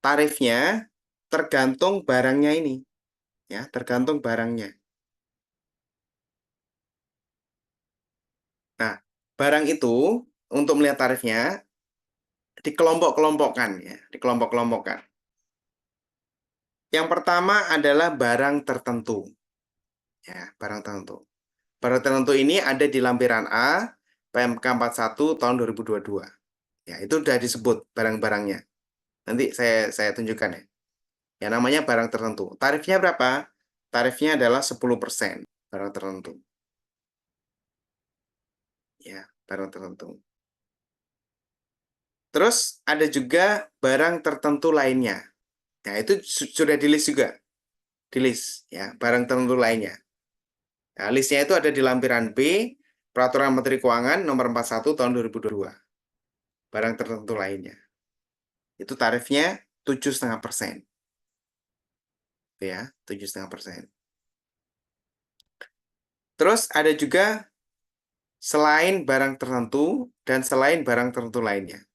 Tarifnya tergantung barangnya ini. Ya, tergantung barangnya. Nah, barang itu untuk melihat tarifnya dikelompok-kelompokkan ya, dikelompok-kelompokkan. Yang pertama adalah barang tertentu. Ya, barang tertentu. Barang tertentu ini ada di lampiran A PMK 41 tahun 2022. Ya, itu sudah disebut barang-barangnya. Nanti saya tunjukkan ya. Ya, namanya barang tertentu. Tarifnya berapa? Tarifnya adalah 10% barang tertentu. Ya, barang tertentu. Terus ada juga barang tertentu lainnya. Nah, itu sudah di-list juga. Di-list ya, barang tertentu lainnya. Nah, listnya itu ada di lampiran B, Peraturan Menteri Keuangan nomor 41 tahun 2022. Barang tertentu lainnya. Itu tarifnya 7,5%. Ya, 7,5%. Terus ada juga selain barang tertentu dan selain barang tertentu lainnya.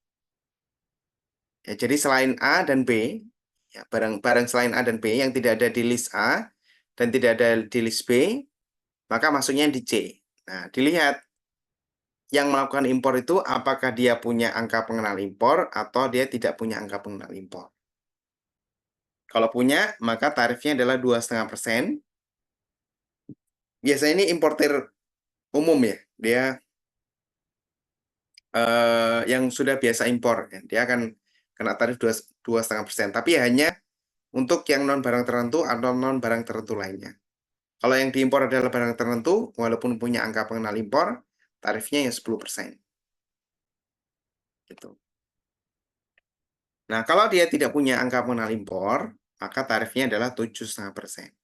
Ya, jadi selain A dan B, ya, barang-barang selain A dan B yang tidak ada di list A dan tidak ada di list B, maka masuknya di C. Nah, dilihat yang melakukan impor itu apakah dia punya angka pengenal impor atau dia tidak punya angka pengenal impor. Kalau punya, maka tarifnya adalah 2,5%. Biasanya ini importer umum ya, dia yang sudah biasa impor, ya. Dia akan kena tarif 2,5%. Tapi hanya untuk yang non barang tertentu atau non barang tertentu lainnya. Kalau yang diimpor adalah barang tertentu, walaupun punya angka pengenal impor, tarifnya ya 10%. Gitu. Nah, kalau dia tidak punya angka pengenal impor, maka tarifnya adalah 7,5%.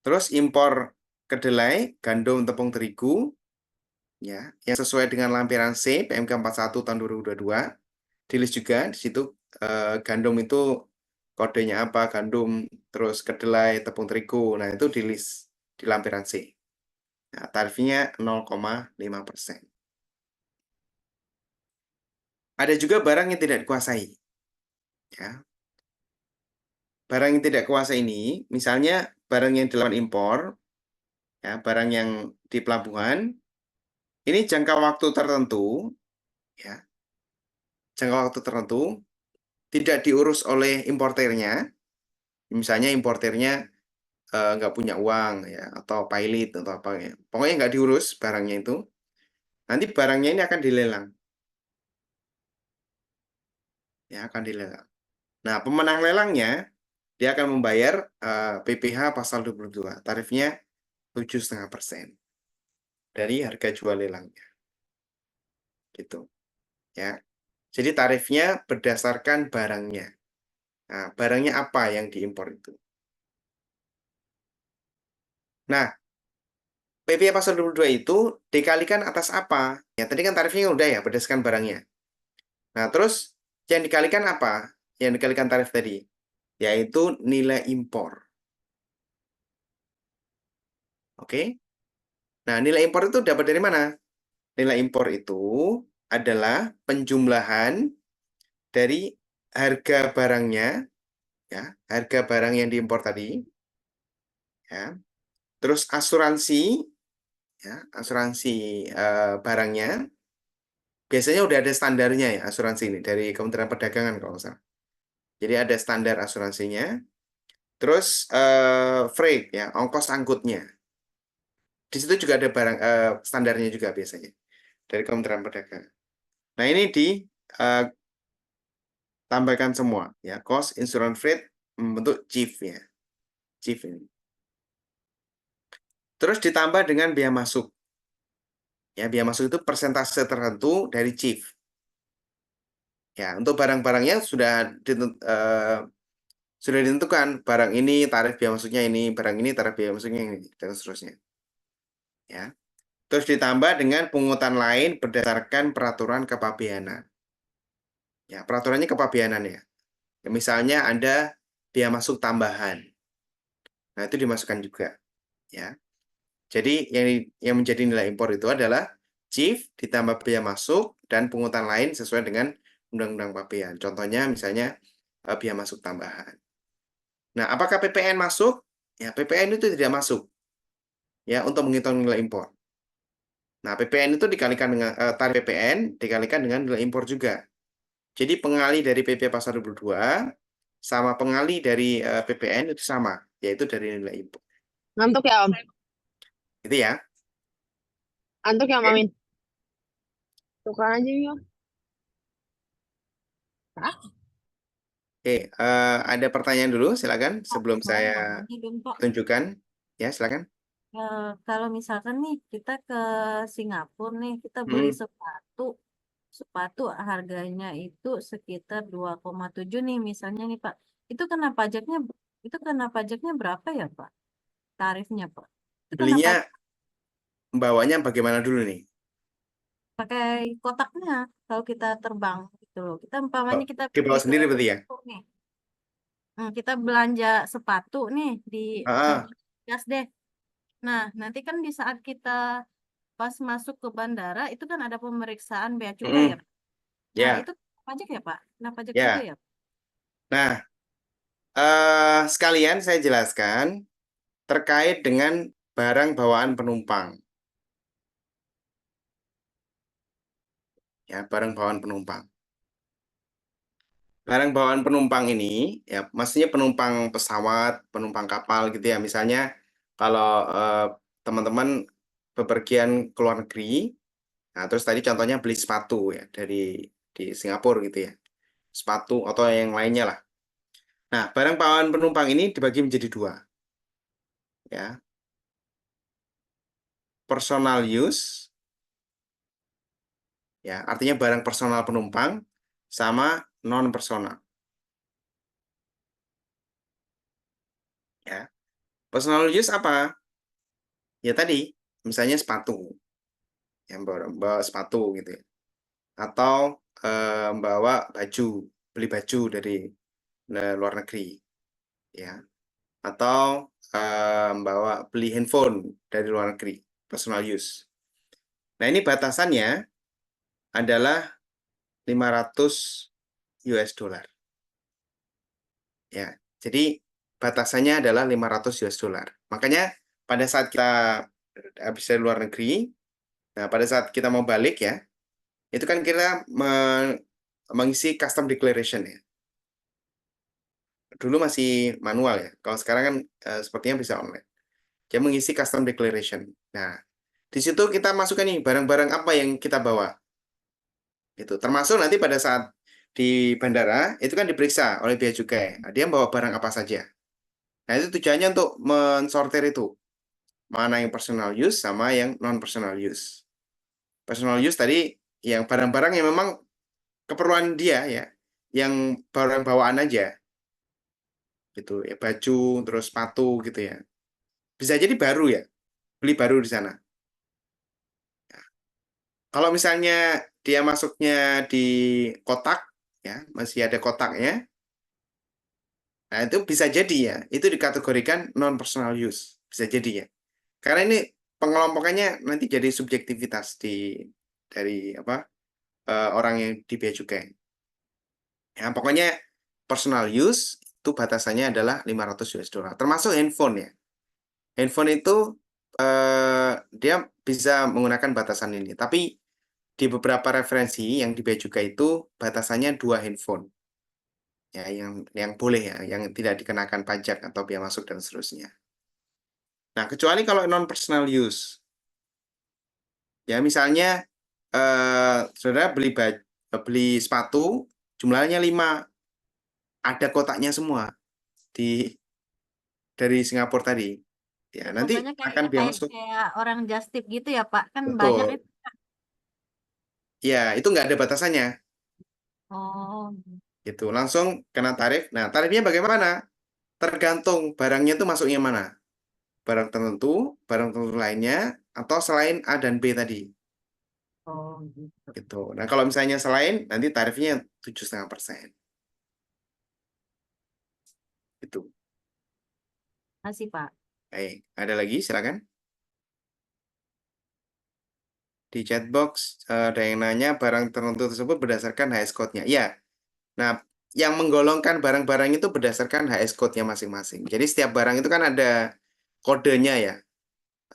Terus impor kedelai, gandum, tepung terigu, ya, yang sesuai dengan lampiran C PMK 41 tahun 2022, ditulis juga di situ gandum itu kodenya apa, gandum, terus kedelai, tepung terigu. Nah, itu di list di lampiran C. Nah, tarifnya 0,5%. Ada juga barang yang tidak dikuasai. Ya. Barang yang tidak kuasai ini, misalnya barang yang dilakukan impor, ya, barang yang di pelabuhan, ini jangka waktu tertentu, ya, jangka waktu tertentu tidak diurus oleh importernya. Misalnya importernya nggak punya uang, ya, atau pilot atau apa ya. Pokoknya nggak diurus barangnya itu. Nanti barangnya ini akan dilelang. Ya, akan dilelang. Nah, pemenang lelangnya dia akan membayar PPh pasal 22. Tarifnya 7,5% dari harga jual lelangnya. Gitu. Ya. Jadi tarifnya berdasarkan barangnya. Nah, barangnya apa yang diimpor itu? Nah, PPh pasal 22 itu dikalikan atas apa? Ya, tadi kan tarifnya udah ya berdasarkan barangnya. Nah, terus yang dikalikan apa? Yang dikalikan tarif tadi, yaitu nilai impor. Oke? Nah, nilai impor itu dapat dari mana? Nilai impor itu adalah penjumlahan dari harga barangnya, ya, harga barang yang diimpor tadi, ya. Terus asuransi, ya, asuransi barangnya. Biasanya udah ada standarnya ya asuransi ini dari Kementerian Perdagangan kalau nggak salah. Jadi ada standar asuransinya. Terus freight ya, ongkos angkutnya. Di situ juga ada barang standarnya juga biasanya dari Kementerian Perdagangan. Nah, ini ditambahkan semua ya, cost insurance freight membentuk chief ya. Chief ini. Terus ditambah dengan biaya masuk. Ya, biaya masuk itu persentase tertentu dari chief. Ya, untuk barang-barangnya sudah ditentukan barang ini tarif biaya masuknya ini, barang ini tarif biaya masuknya ini, dan seterusnya. Ya. Terus ditambah dengan pungutan lain berdasarkan peraturan kepabeanan. Ya, peraturannya kepabeanan ya. Ya, misalnya ada biaya masuk tambahan. Nah, itu dimasukkan juga. Ya. Jadi yang menjadi nilai impor itu adalah chief ditambah biaya masuk dan pungutan lain sesuai dengan Undang-Undang Pabean. Contohnya misalnya biaya masuk tambahan. Nah, apakah PPN masuk? Ya, PPN itu tidak masuk. Ya, untuk menghitung nilai impor. Nah, PPN itu dikalikan dengan tarif PPN dikalikan dengan nilai impor juga. Jadi pengali dari PP Pasar 22 sama pengali dari PPN itu sama, yaitu dari nilai impor. Ngantuk ya, Om? Itu ya. Ngantuk ya, Oke. Mamin? Tukar aja ya. Oke, ada pertanyaan dulu, silakan sebelum Mau saya nanya dong, Pak. tunjukkan. Ya, silakan. Kalau misalkan nih kita ke Singapura nih, kita beli sepatu harganya itu sekitar 2,7 nih misalnya nih Pak. Itu kena pajaknya berapa ya Pak? Tarifnya Pak. Itu kena Belinya pajak bawanya bagaimana dulu nih? pakai kotaknya kalau kita terbang gitu loh. Kita umpamanya kita Dibawa pergi ke sendiri berarti ya? Singapura nih. Kita belanja sepatu nih di Ah, gas deh. Nah, nanti kan di saat kita pas masuk ke bandara itu kan ada pemeriksaan bea cukai ya. mm-mm. Nah, Ya, itu pajak ya, Pak? Kena pajak juga ya. ya? Nah, sekalian saya jelaskan terkait dengan barang bawaan penumpang. Ya, barang bawaan penumpang. Barang bawaan penumpang ini, ya, maksudnya penumpang pesawat, penumpang kapal gitu ya. Misalnya, kalau teman-teman bepergian ke luar negeri, nah terus tadi contohnya beli sepatu ya di Singapura gitu ya, sepatu atau yang lainnya lah. Nah, barang bawaan penumpang ini dibagi menjadi dua, ya, personal use, ya, artinya barang personal penumpang sama non personal, ya. Personal use apa? Ya tadi, misalnya sepatu, yang bawa sepatu gitu ya. Atau bawa baju, beli baju dari luar negeri, ya. Atau bawa beli handphone dari luar negeri, personal use. Nah, ini batasannya adalah 500 US dollar. Ya, jadi batasannya adalah 500 US dollar. Makanya pada saat kita habis dari luar negeri, nah pada saat kita mau balik ya, itu kan kita mengisi custom declaration ya. Dulu masih manual ya. Kalau sekarang kan sepertinya bisa online. Dia mengisi custom declaration. Nah, di situ kita masukkan nih barang-barang apa yang kita bawa. Itu termasuk nanti pada saat di bandara itu kan diperiksa oleh bea cukai. Nah, dia bawa barang apa saja. Nah, itu tujuannya untuk mensortir itu. Mana yang personal use sama yang non personal use. Personal use tadi yang barang-barang yang memang keperluan dia ya, yang barang bawaan aja. Gitu ya, baju, terus sepatu gitu ya. Bisa jadi baru ya, beli baru di sana. Kalau misalnya dia masuknya di kotak ya, masih ada kotaknya. Nah, itu bisa jadi ya, itu dikategorikan non personal use. Bisa jadi ya. Karena ini pengelompokannya nanti jadi subjektivitas dari apa orang yang di bea cukai. Ya, pokoknya personal use itu batasannya adalah 500 US dollar. Termasuk handphone ya. Handphone itu dia bisa menggunakan batasan ini. Tapi di beberapa referensi yang di bea cukai itu batasannya 2 handphone. Ya, yang boleh ya, yang tidak dikenakan pajak atau biaya masuk dan seterusnya. Nah, kecuali kalau non personal use. Ya, misalnya saudara beli sepatu jumlahnya 5, ada kotaknya semua dari Singapura tadi. Ya, nanti Contohnya kayak akan biaya masuk. kayak orang just tip gitu ya Pak, kan banyak Betul. itu. Ya, itu nggak ada batasannya. Oh, Gitu, langsung kena tarif. Nah, tarifnya bagaimana? Tergantung barangnya itu masuknya mana. Barang tertentu lainnya, atau selain A dan B tadi. oh gitu. Gitu. Nah, kalau misalnya selain, nanti tarifnya 7,5%. Itu. Masih Pak. Baik, ada lagi? Silakan. Di chatbox ada yang nanya barang tertentu tersebut berdasarkan HS code-nya. Ya. Nah, yang menggolongkan barang-barang itu berdasarkan HS code-nya masing-masing. Jadi setiap barang itu kan ada kodenya ya.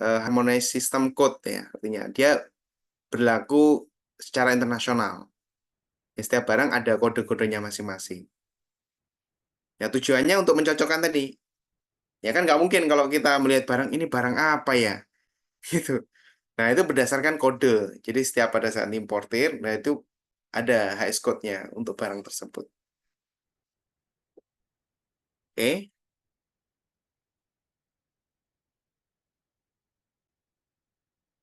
Harmonized System Code ya. Artinya dia berlaku secara internasional. Ya, setiap barang ada kode-kodenya masing-masing. Ya, tujuannya untuk mencocokkan tadi. Ya kan nggak mungkin kalau kita melihat barang ini barang apa ya, gitu. Nah, itu berdasarkan kode. Jadi setiap pada saat importir, nah itu ada HS code-nya untuk barang tersebut. Oke.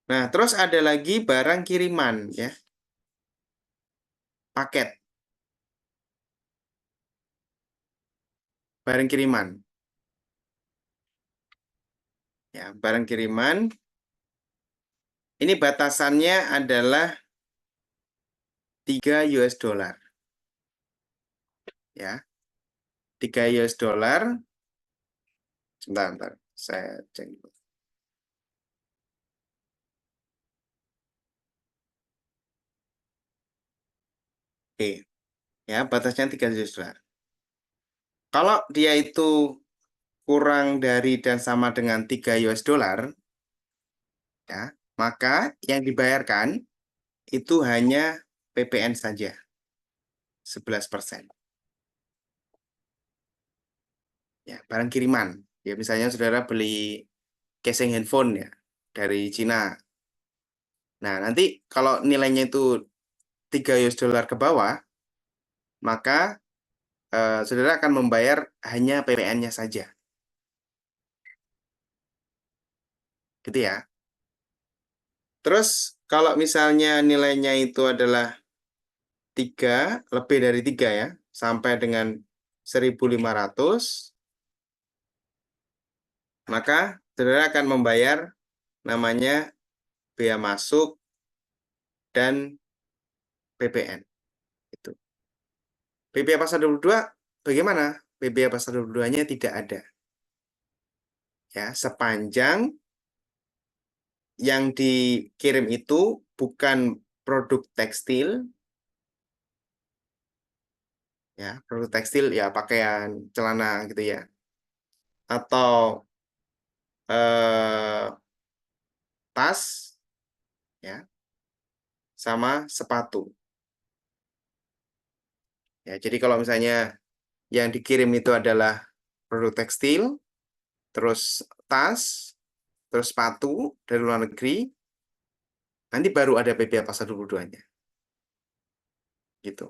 Nah, terus ada lagi barang kiriman ya. Paket. Barang kiriman. Ya, barang kiriman. Ini batasannya adalah 3 US dollar. Ya. 3 US dollar. Sebentar, saya cek dulu. Oke. Ya, batasnya 3 US dollar. Kalau dia itu kurang dari dan sama dengan 3 US dollar, ya, maka yang dibayarkan itu hanya PPN saja, 11%. Ya, barang kiriman. Ya, misalnya saudara beli casing handphone ya dari Cina. Nah, nanti kalau nilainya itu 3 US dollar ke bawah, maka saudara akan membayar hanya PPN-nya saja. Gitu ya. Terus kalau misalnya nilainya itu adalah 3, lebih dari 3 ya, sampai dengan 1.500, maka saudara akan membayar namanya bea masuk dan PPN. Itu. BPA pasal 22 bagaimana? BPA pasal 22-nya tidak ada. Ya, sepanjang yang dikirim itu bukan produk tekstil, ya, produk tekstil ya pakaian, celana gitu ya. Atau tas ya, sama sepatu. Ya, jadi kalau misalnya yang dikirim itu adalah produk tekstil, terus tas, terus sepatu dari luar negeri, nanti baru ada PPA pasal 22-nya. Gitu.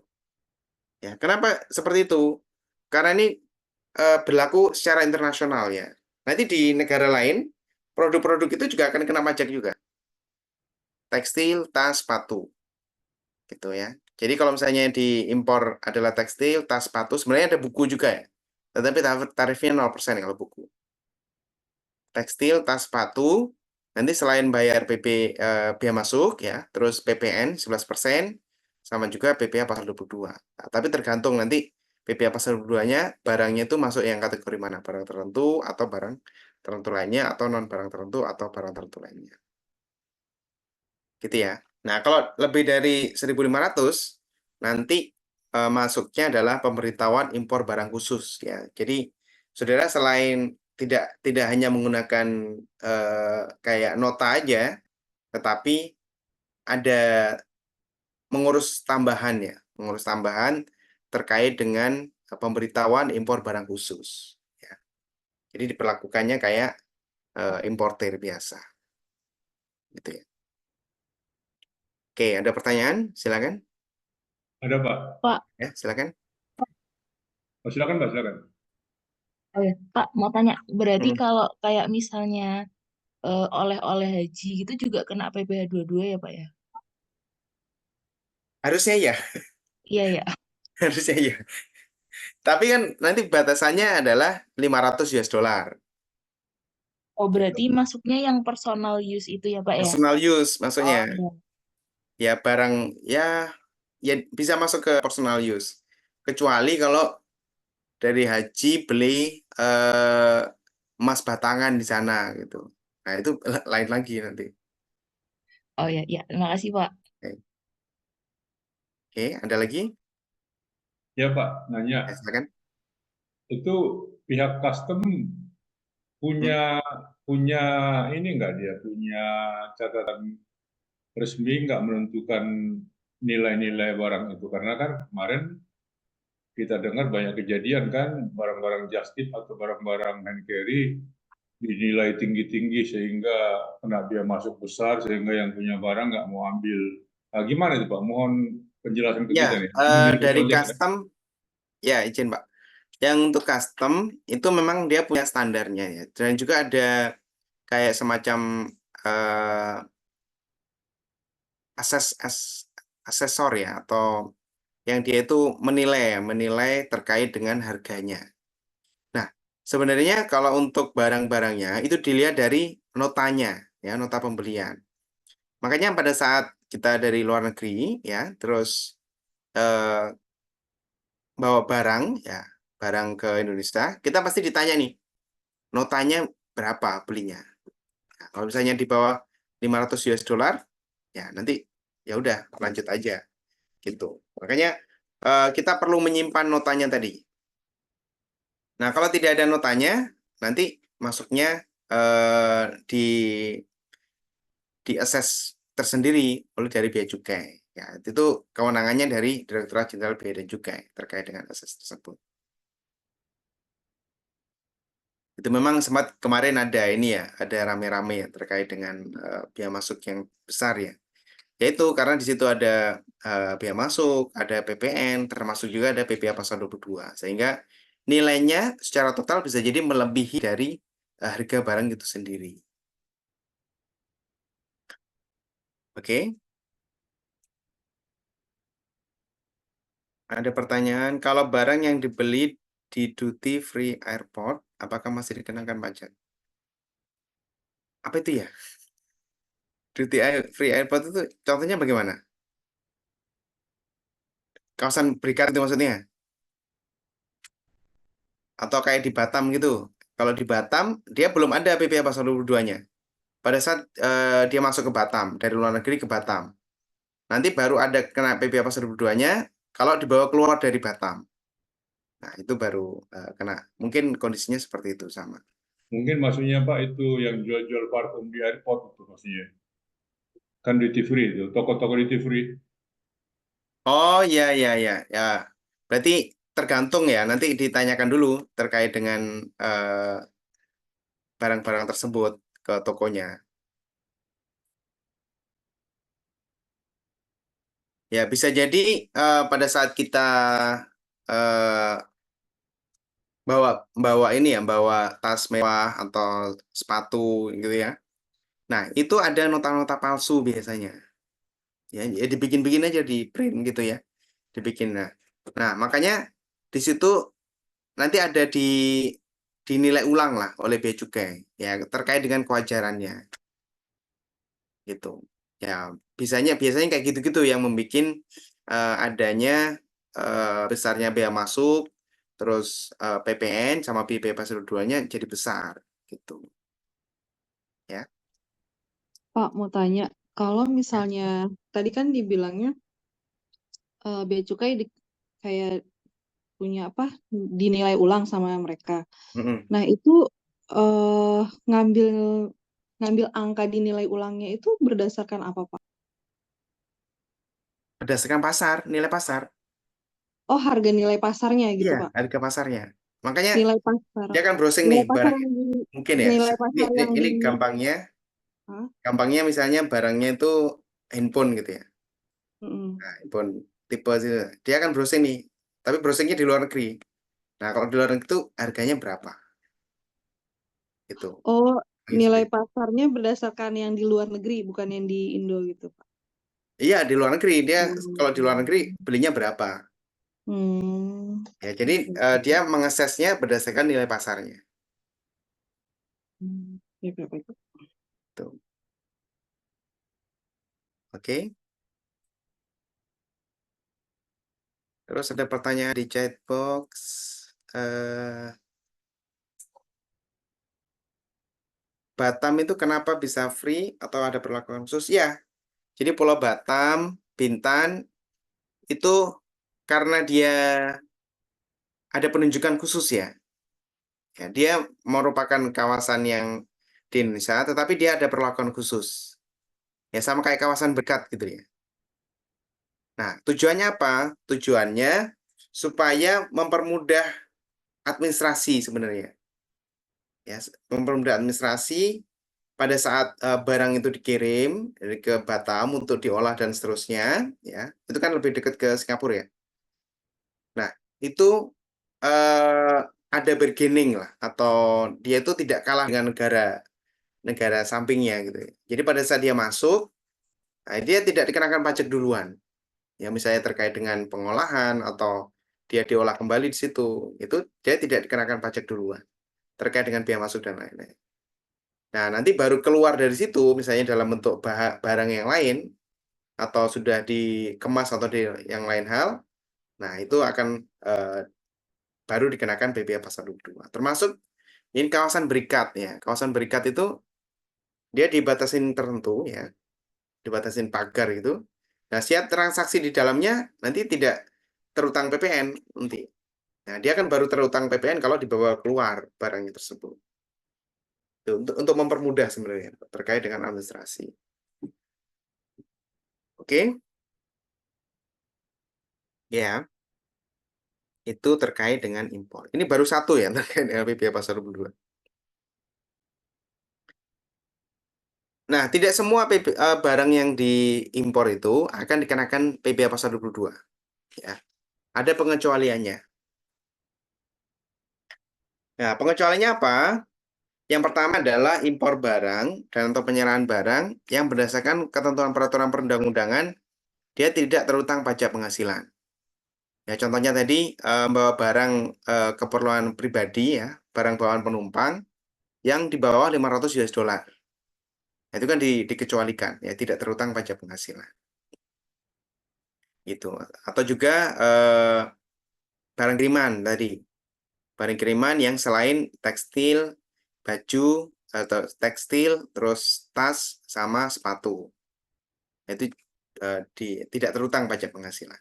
Ya, kenapa seperti itu? Karena ini berlaku secara internasional ya. Nanti di negara lain, produk-produk itu juga akan kena pajak juga. Tekstil, tas, sepatu. Gitu ya. Jadi kalau misalnya diimpor adalah tekstil, tas, sepatu, sebenarnya ada buku juga ya. Tetapi tarifnya 0% kalau buku. Tekstil, tas, sepatu, nanti selain bayar biaya masuk ya, terus PPN 11%, sama juga PPA pasal 22. Nah, tapi tergantung nanti PPA pasal 22-nya barangnya itu masuk yang kategori mana, barang tertentu atau barang tertentu lainnya atau non barang tertentu atau barang tertentu lainnya. Gitu ya. Nah, kalau lebih dari 1.500 nanti masuknya adalah pemberitahuan impor barang khusus ya. Jadi saudara selain tidak hanya menggunakan kayak nota aja, tetapi ada mengurus tambahan ya, mengurus tambahan terkait dengan pemberitahuan impor barang khusus. Ya. Jadi diperlakukannya kayak importer biasa. Gitu ya. Oke, ada pertanyaan? Silakan. Ada Pak. Pak, Ya, silakan. Oh, silakan Pak, silakan. oh ya, Pak mau tanya, berarti Hmm. kalau kayak misalnya oleh-oleh haji gitu juga kena PPh 22 ya Pak ya? Harusnya ya, Iya ya. harusnya ya. Tapi kan nanti batasannya adalah 500 US dollar. Oh berarti masuknya yang personal use itu ya Pak ya? Personal use Oh maksudnya. iya. Ya barang ya bisa masuk ke personal use. Kecuali kalau dari haji beli emas batangan di sana gitu. Nah, itu lain lagi nanti. Oh ya, ya. Terima kasih Pak. Oke, ada lagi? Ya Pak, nanya. Ya, silakan. Itu pihak custom punya ini enggak, dia punya catatan resmi nggak menentukan nilai-nilai barang itu, karena kan kemarin kita dengar banyak kejadian kan barang-barang just tip atau barang-barang hand carry dinilai tinggi-tinggi sehingga kena biaya masuk besar sehingga yang punya barang nggak mau ambil. Nah, gimana itu Pak? Mohon penjelasan ke kita Ya, nih. Menjadi dari project, ya? custom, ya izin Pak. Yang untuk custom itu memang dia punya standarnya ya. Dan juga ada kayak semacam eh, asesor ya, atau yang dia itu menilai terkait dengan harganya. Nah, sebenarnya kalau untuk barang-barangnya itu dilihat dari notanya, ya, nota pembelian. Makanya pada saat kita dari luar negeri, ya, terus eh, bawa barang, ya, barang ke Indonesia, kita pasti ditanya nih, notanya berapa belinya. Nah, kalau misalnya di bawah 500 US dollar, ya nanti ya udah lanjut aja gitu. Makanya kita perlu menyimpan notanya tadi. Nah, kalau tidak ada notanya, nanti masuknya di assess tersendiri oleh dari Bea Cukai. Ya, itu kewenangannya dari Direktorat Jenderal Bea dan Cukai terkait dengan assess tersebut. Itu memang sempat kemarin ada ini ya, ada rame-rame ya terkait dengan biaya masuk yang besar ya. Yaitu karena di situ ada biaya masuk, ada PPN, termasuk juga ada PPh pasal 22. Sehingga nilainya secara total bisa jadi melebihi dari harga barang itu sendiri. Oke. Ada pertanyaan, kalau barang yang dibeli di duty free airport, apakah masih dikenakan pajak? Apa itu ya? Duty free airport itu contohnya bagaimana? Kawasan berikat itu maksudnya? Atau kayak di Batam gitu? Kalau di Batam, dia belum ada PPh pasal 22-nya. Pada saat dia masuk ke Batam, dari luar negeri ke Batam. Nanti baru ada kena PPh pasal 22-nya kalau dibawa keluar dari Batam. Nah, itu baru kena. Mungkin kondisinya seperti itu sama. Mungkin maksudnya Pak itu yang jual-jual parfum di airport itu maksudnya. Kan duty free itu, toko-toko duty free. Oh, ya, ya, ya, ya. Berarti tergantung ya. Nanti ditanyakan dulu terkait dengan barang-barang tersebut ke tokonya. Ya, bisa jadi pada saat kita eh, bawa ini ya, bawa tas mewah atau sepatu gitu ya. Nah, itu ada nota-nota palsu biasanya. Ya dibikin-bikin aja di print gitu ya. Dibikin. Nah, makanya di situ nanti ada dinilai ulang lah oleh Bea Cukai ya terkait dengan kewajarannya gitu. Ya, biasanya kayak gitu-gitu yang membuat adanya besarnya bea masuk, terus PPN sama PPh pasal 22-nya jadi besar gitu. Ya. Pak, mau tanya, kalau Ya. misalnya tadi kan dibilangnya Bea Cukai kayak punya apa dinilai ulang sama mereka. Mm-mm. Nah, itu eh ngambil ngambil angka dinilai ulangnya itu berdasarkan apa, Pak? Berdasarkan pasar, nilai pasar. Oh, harga nilai pasarnya gitu, Iya, Pak. harga pasarnya. Makanya Nilai pasar. dia akan browsing Nilai nih pasar barang yang di mungkin ya. nilai Ini, pasar ini, yang ini di gampangnya, Hah? gampangnya misalnya barangnya itu handphone gitu ya. Mm-mm. Nah, handphone tipe itu. Dia akan browsing nih. Tapi browsingnya di luar negeri. Nah, kalau di luar negeri itu harganya berapa? Itu. Oh, Bagi nilai sendiri. pasarnya berdasarkan yang di luar negeri, bukan yang di Indo gitu, Pak. Iya, di luar negeri. Dia kalau di luar negeri Hmm. belinya berapa? Ya, jadi dia mengaksesnya berdasarkan nilai pasarnya. Baik, baik, baik. Tuh. Oke. Terus ada pertanyaan di chat box. Batam itu kenapa bisa free atau ada perlakuan khusus? Ya, jadi Pulau Batam, Bintan itu karena dia ada penunjukan khusus ya. Ya, dia merupakan kawasan yang di Indonesia, tetapi dia ada perlakuan khusus. Ya, sama kayak kawasan berkat gitu ya. Nah, tujuannya apa? Tujuannya supaya mempermudah administrasi sebenarnya. Ya, mempermudah administrasi pada saat barang itu dikirim dari ke Batam untuk diolah dan seterusnya, ya, itu kan lebih dekat ke Singapura ya. Nah, itu ada bargaining lah, atau dia itu tidak kalah dengan negara sampingnya gitu ya. Jadi pada saat dia masuk, nah, dia tidak dikenakan pajak duluan. Ya, misalnya terkait dengan pengolahan atau dia diolah kembali di situ, itu dia tidak dikenakan pajak duluan terkait dengan biaya masuk dan lain-lain. Nah, nanti baru keluar dari situ, misalnya dalam bentuk barang yang lain, atau sudah dikemas atau di yang lain hal, nah itu akan baru dikenakan PPh pasal 22. Termasuk ini kawasan berikat ya. Kawasan berikat itu dia dibatasin tertentu ya, dibatasin pagar gitu. Nah, setiap transaksi di dalamnya nanti tidak terutang PPN nanti. Nah, dia kan baru terutang PPN kalau dibawa keluar barangnya tersebut. Itu untuk mempermudah sebenarnya terkait dengan administrasi. Oke? Ya, itu terkait dengan impor. Ini baru satu ya terkait dengan PPh pasal 22. Nah, tidak semua barang yang diimpor itu akan dikenakan PPh pasal 22. Ya. Ada pengecualiannya. Nah, pengecualiannya apa? Yang pertama adalah impor barang dan atau penyerahan barang yang berdasarkan ketentuan peraturan perundang-undangan, dia tidak terutang pajak penghasilan. Ya, contohnya tadi membawa barang keperluan pribadi ya, barang bawaan penumpang yang di bawah 500 US dollar. Itu kan dikecualikan ya, tidak terutang pajak penghasilan. Gitu. Atau juga barang kiriman tadi. Barang kiriman yang selain tekstil, baju atau tekstil, terus tas sama sepatu. Itu tidak terutang pajak penghasilan.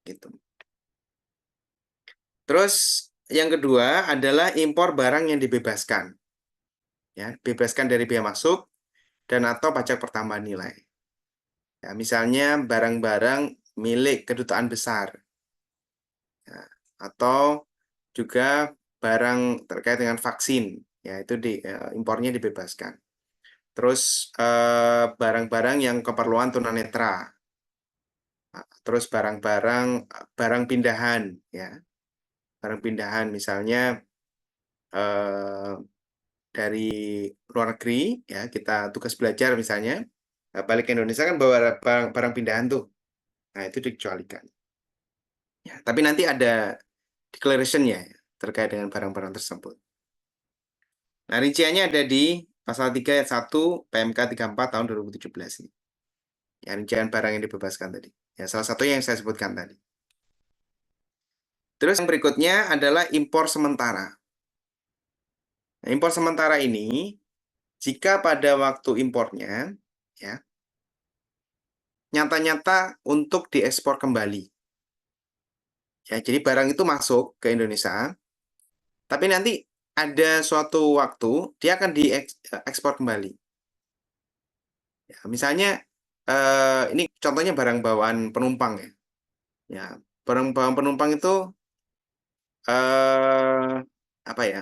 Gitu. Terus yang kedua adalah impor barang yang dibebaskan. Ya, bebaskan dari biaya masuk dan atau pajak pertambahan nilai. Ya, misalnya barang-barang milik kedutaan besar. Ya, atau juga barang terkait dengan vaksin. Ya, itu impornya dibebaskan. Terus barang-barang yang keperluan tunanetra. Terus barang pindahan ya. Barang pindahan misalnya dari luar negeri ya, kita tugas belajar misalnya, balik ke Indonesia kan bawa barang pindahan tuh. Nah, itu dikecualikan. Ya, tapi nanti ada declaration-nya ya, terkait dengan barang-barang tersebut. Nah, rinciannya ada di pasal 3 ayat 1 PMK 34 tahun 2017 ini. Ya, rincian barang yang dibebaskan tadi. Ya, salah satunya yang saya sebutkan tadi. Terus yang berikutnya adalah impor sementara. Nah, impor sementara ini, jika pada waktu impornya, ya, nyata-nyata untuk diekspor kembali. Ya, jadi barang itu masuk ke Indonesia, tapi nanti ada suatu waktu dia akan diekspor kembali. Ya, misalnya ini contohnya barang bawaan penumpang ya. Ya, barang bawaan penumpang itu apa ya?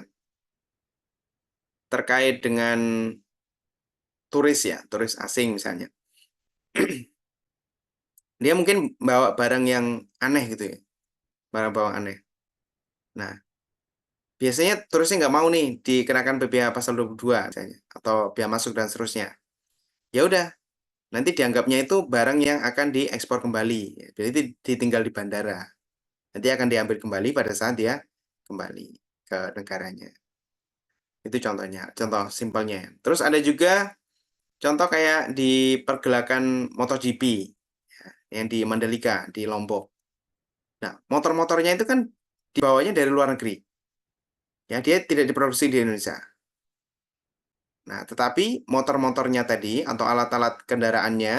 Terkait dengan turis ya, turis asing misalnya. Dia mungkin bawa barang yang aneh gitu ya, barang bawaan aneh. Nah, biasanya turisnya nggak mau nih dikenakan PPh pasal 22 misalnya, atau bea masuk dan seterusnya. Ya udah, nanti dianggapnya itu barang yang akan diekspor kembali. Jadi ditinggal di bandara. Nanti akan diambil kembali pada saat dia kembali ke negaranya. Itu contohnya, contoh simpelnya. Terus ada juga contoh kayak di pergelakan MotoGP ya, yang di Mandalika, di Lombok. Nah, motor-motornya itu kan dibawanya dari luar negeri. Ya, dia tidak diproduksi di Indonesia. Nah, tetapi motor-motornya tadi atau alat-alat kendaraannya,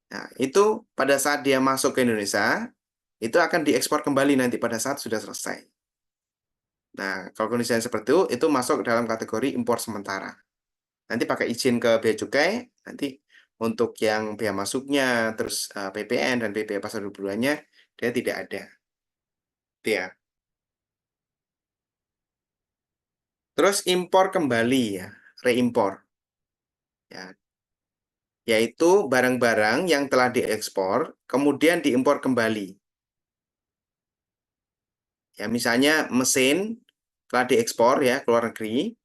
nah, itu pada saat dia masuk ke Indonesia, itu akan diekspor kembali nanti pada saat sudah selesai. Nah, kalau kondisinya seperti itu masuk dalam kategori impor sementara. Nanti pakai izin ke bea cukai, nanti untuk yang bea masuknya, terus PPN dan PPh pasal 22-nya, dia tidak ada. Itu ya. Terus impor kembali ya, reimpor. Ya, yaitu barang-barang yang telah diekspor, kemudian diimpor kembali. Ya, misalnya mesin telah diekspor ya ke luar negeri.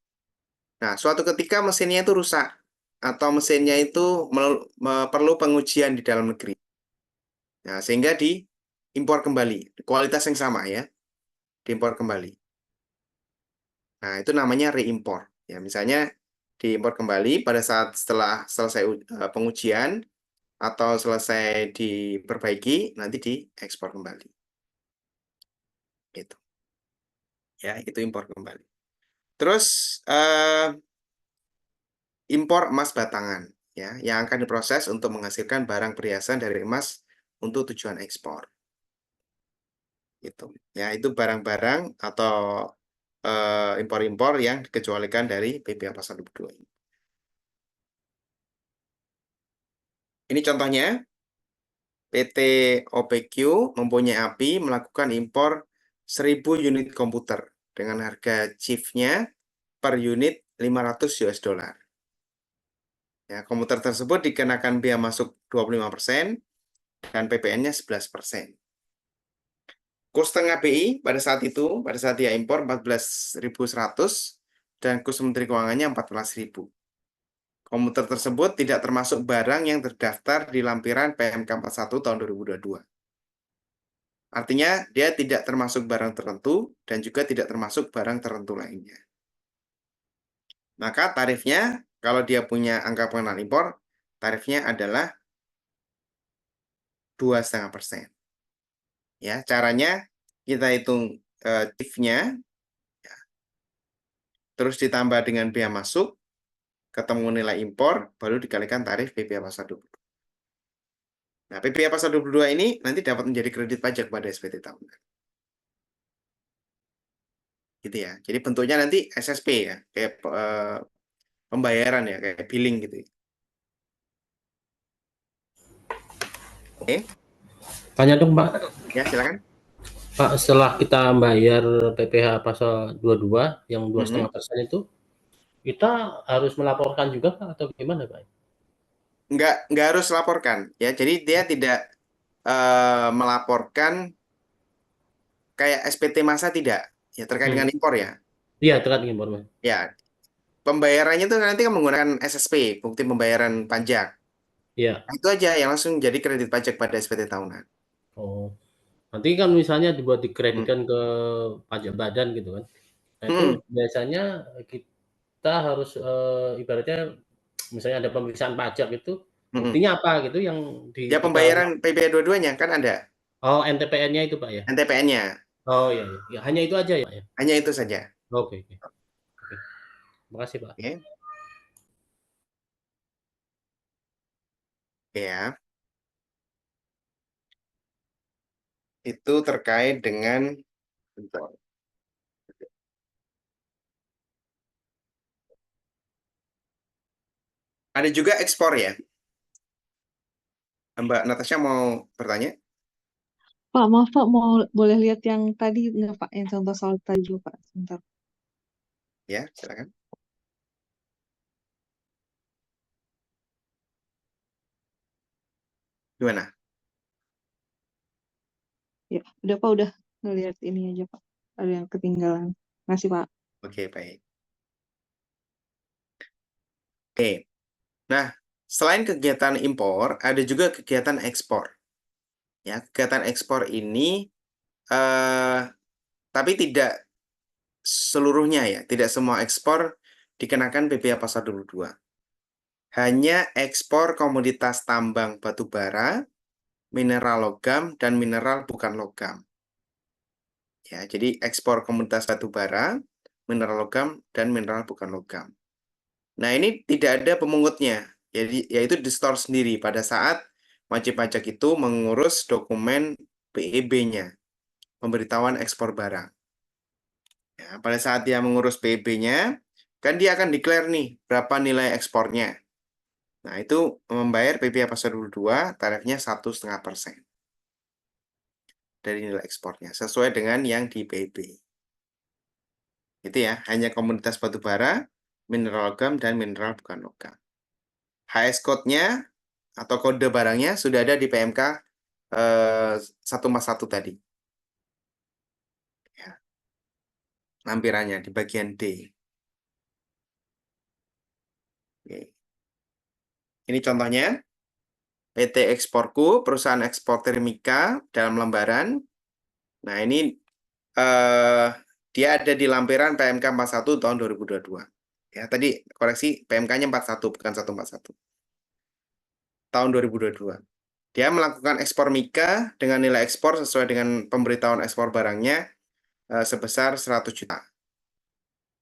Nah, suatu ketika mesinnya itu rusak atau mesinnya itu perlu pengujian di dalam negeri. Nah, sehingga diimpor kembali, kualitas yang sama ya, diimpor kembali. Nah, itu namanya reimpor. Ya, misalnya diimpor kembali pada saat setelah selesai pengujian atau selesai diperbaiki, nanti diekspor kembali. Gitu. Ya, itu impor kembali. Terus impor emas batangan ya, yang akan diproses untuk menghasilkan barang perhiasan dari emas untuk tujuan ekspor. Itu. Ya, itu barang-barang atau impor-impor yang dikecualikan dari PPh pasal 22 ini. Ini contohnya, PT OPQ mempunyai API melakukan impor 1000 unit komputer dengan harga chiefnya per unit 500 US dollar. Ya, komputer tersebut dikenakan bea masuk 25% dan PPN-nya 11%. Kurs tengah BI pada saat dia impor 14.100 dan kurs Menteri Keuangannya 14.000. Komputer tersebut tidak termasuk barang yang terdaftar di lampiran PMK 41 tahun 2022. Artinya, dia tidak termasuk barang tertentu dan juga tidak termasuk barang tertentu lainnya. Maka tarifnya, kalau dia punya angka pengenaan impor, tarifnya adalah 2,5%. Ya, caranya kita hitung chiefnya, terus ditambah dengan bea masuk, ketemu nilai impor, baru dikalikan tarif PPh pasal 22. Nah, PPh pasal 22 ini nanti dapat menjadi kredit pajak pada SPT tahunan. Gitu ya. Jadi bentuknya nanti SSP ya, kayak pembayaran ya, kayak billing gitu. Oke, Tanya dong Pak. ya silakan. Pak, setelah kita bayar PPh pasal 22 yang 2,5% itu, kita harus melaporkan juga Pak atau gimana Pak? Nggak harus laporkan ya. Jadi dia tidak melaporkan kayak SPT masa tidak ya terkait dengan impor ya. Iya, terkait impor Mas. Ya, pembayarannya itu nanti kan menggunakan SSP, bukti pembayaran pajak. Iya. Nah, itu aja yang langsung jadi kredit pajak pada SPT tahunan. Oh. Nanti kan misalnya dibuat dikreditkan ke pajak badan gitu kan. Nah, itu biasanya kita harus ibaratnya misalnya ada pemeriksaan pajak itu buktinya apa gitu yang Ya kita pembayaran PPh 22-nya kan ada. Oh, NTPN-nya itu Pak ya? NTPN-nya. Oh iya, iya. Ya, hanya itu aja ya Pak ya? Hanya itu saja. Oke, oke. Oke. Makasih Pak. Oke. Ya. Itu terkait dengan bentar. Ada juga ekspor ya. Mbak Natasha mau bertanya? Pak, maaf Pak, boleh lihat yang tadi nggak Pak? Yang contoh soal tadi dulu Pak, sebentar. Ya, silakan. Gimana? Ya, udah Pak, udah ngelihat ini aja Pak. Ada yang ketinggalan. Makasih Pak. Oke, baik. Oke. Nah, selain kegiatan impor, ada juga kegiatan ekspor. Ya, kegiatan ekspor ini tapi tidak seluruhnya ya, tidak semua ekspor dikenakan PPh Pasal 22. Hanya ekspor komoditas tambang batu bara, mineral logam, dan mineral bukan logam. Ya, jadi ekspor komoditas batu bara, mineral logam, dan mineral bukan logam. Nah, ini tidak ada pemungutnya, jadi yaitu di-store sendiri pada saat wajib pajak itu mengurus dokumen PEB-nya, pemberitahuan ekspor barang. Ya, pada saat dia mengurus PEB-nya, kan dia akan declare nih berapa nilai ekspornya. Nah, itu membayar PPh Pasal 22, tarifnya 1,5% dari nilai ekspornya, sesuai dengan yang di PEB. Itu ya, hanya komoditas batu bara, mineral logam, dan mineral bukan logam. HS code-nya atau kode barangnya sudah ada di PMK 141 tadi. Ya, lampirannya di bagian D. Oke. Ini contohnya, PT Eksporku, perusahaan ekspor Termika dalam lembaran. Nah, ini dia ada di lampiran PMK 41 tahun 2022. Ya, tadi koreksi PMK-nya 41 bukan 141. Tahun 2022. Dia melakukan ekspor mika dengan nilai ekspor sesuai dengan pemberitahuan ekspor barangnya sebesar 100 juta.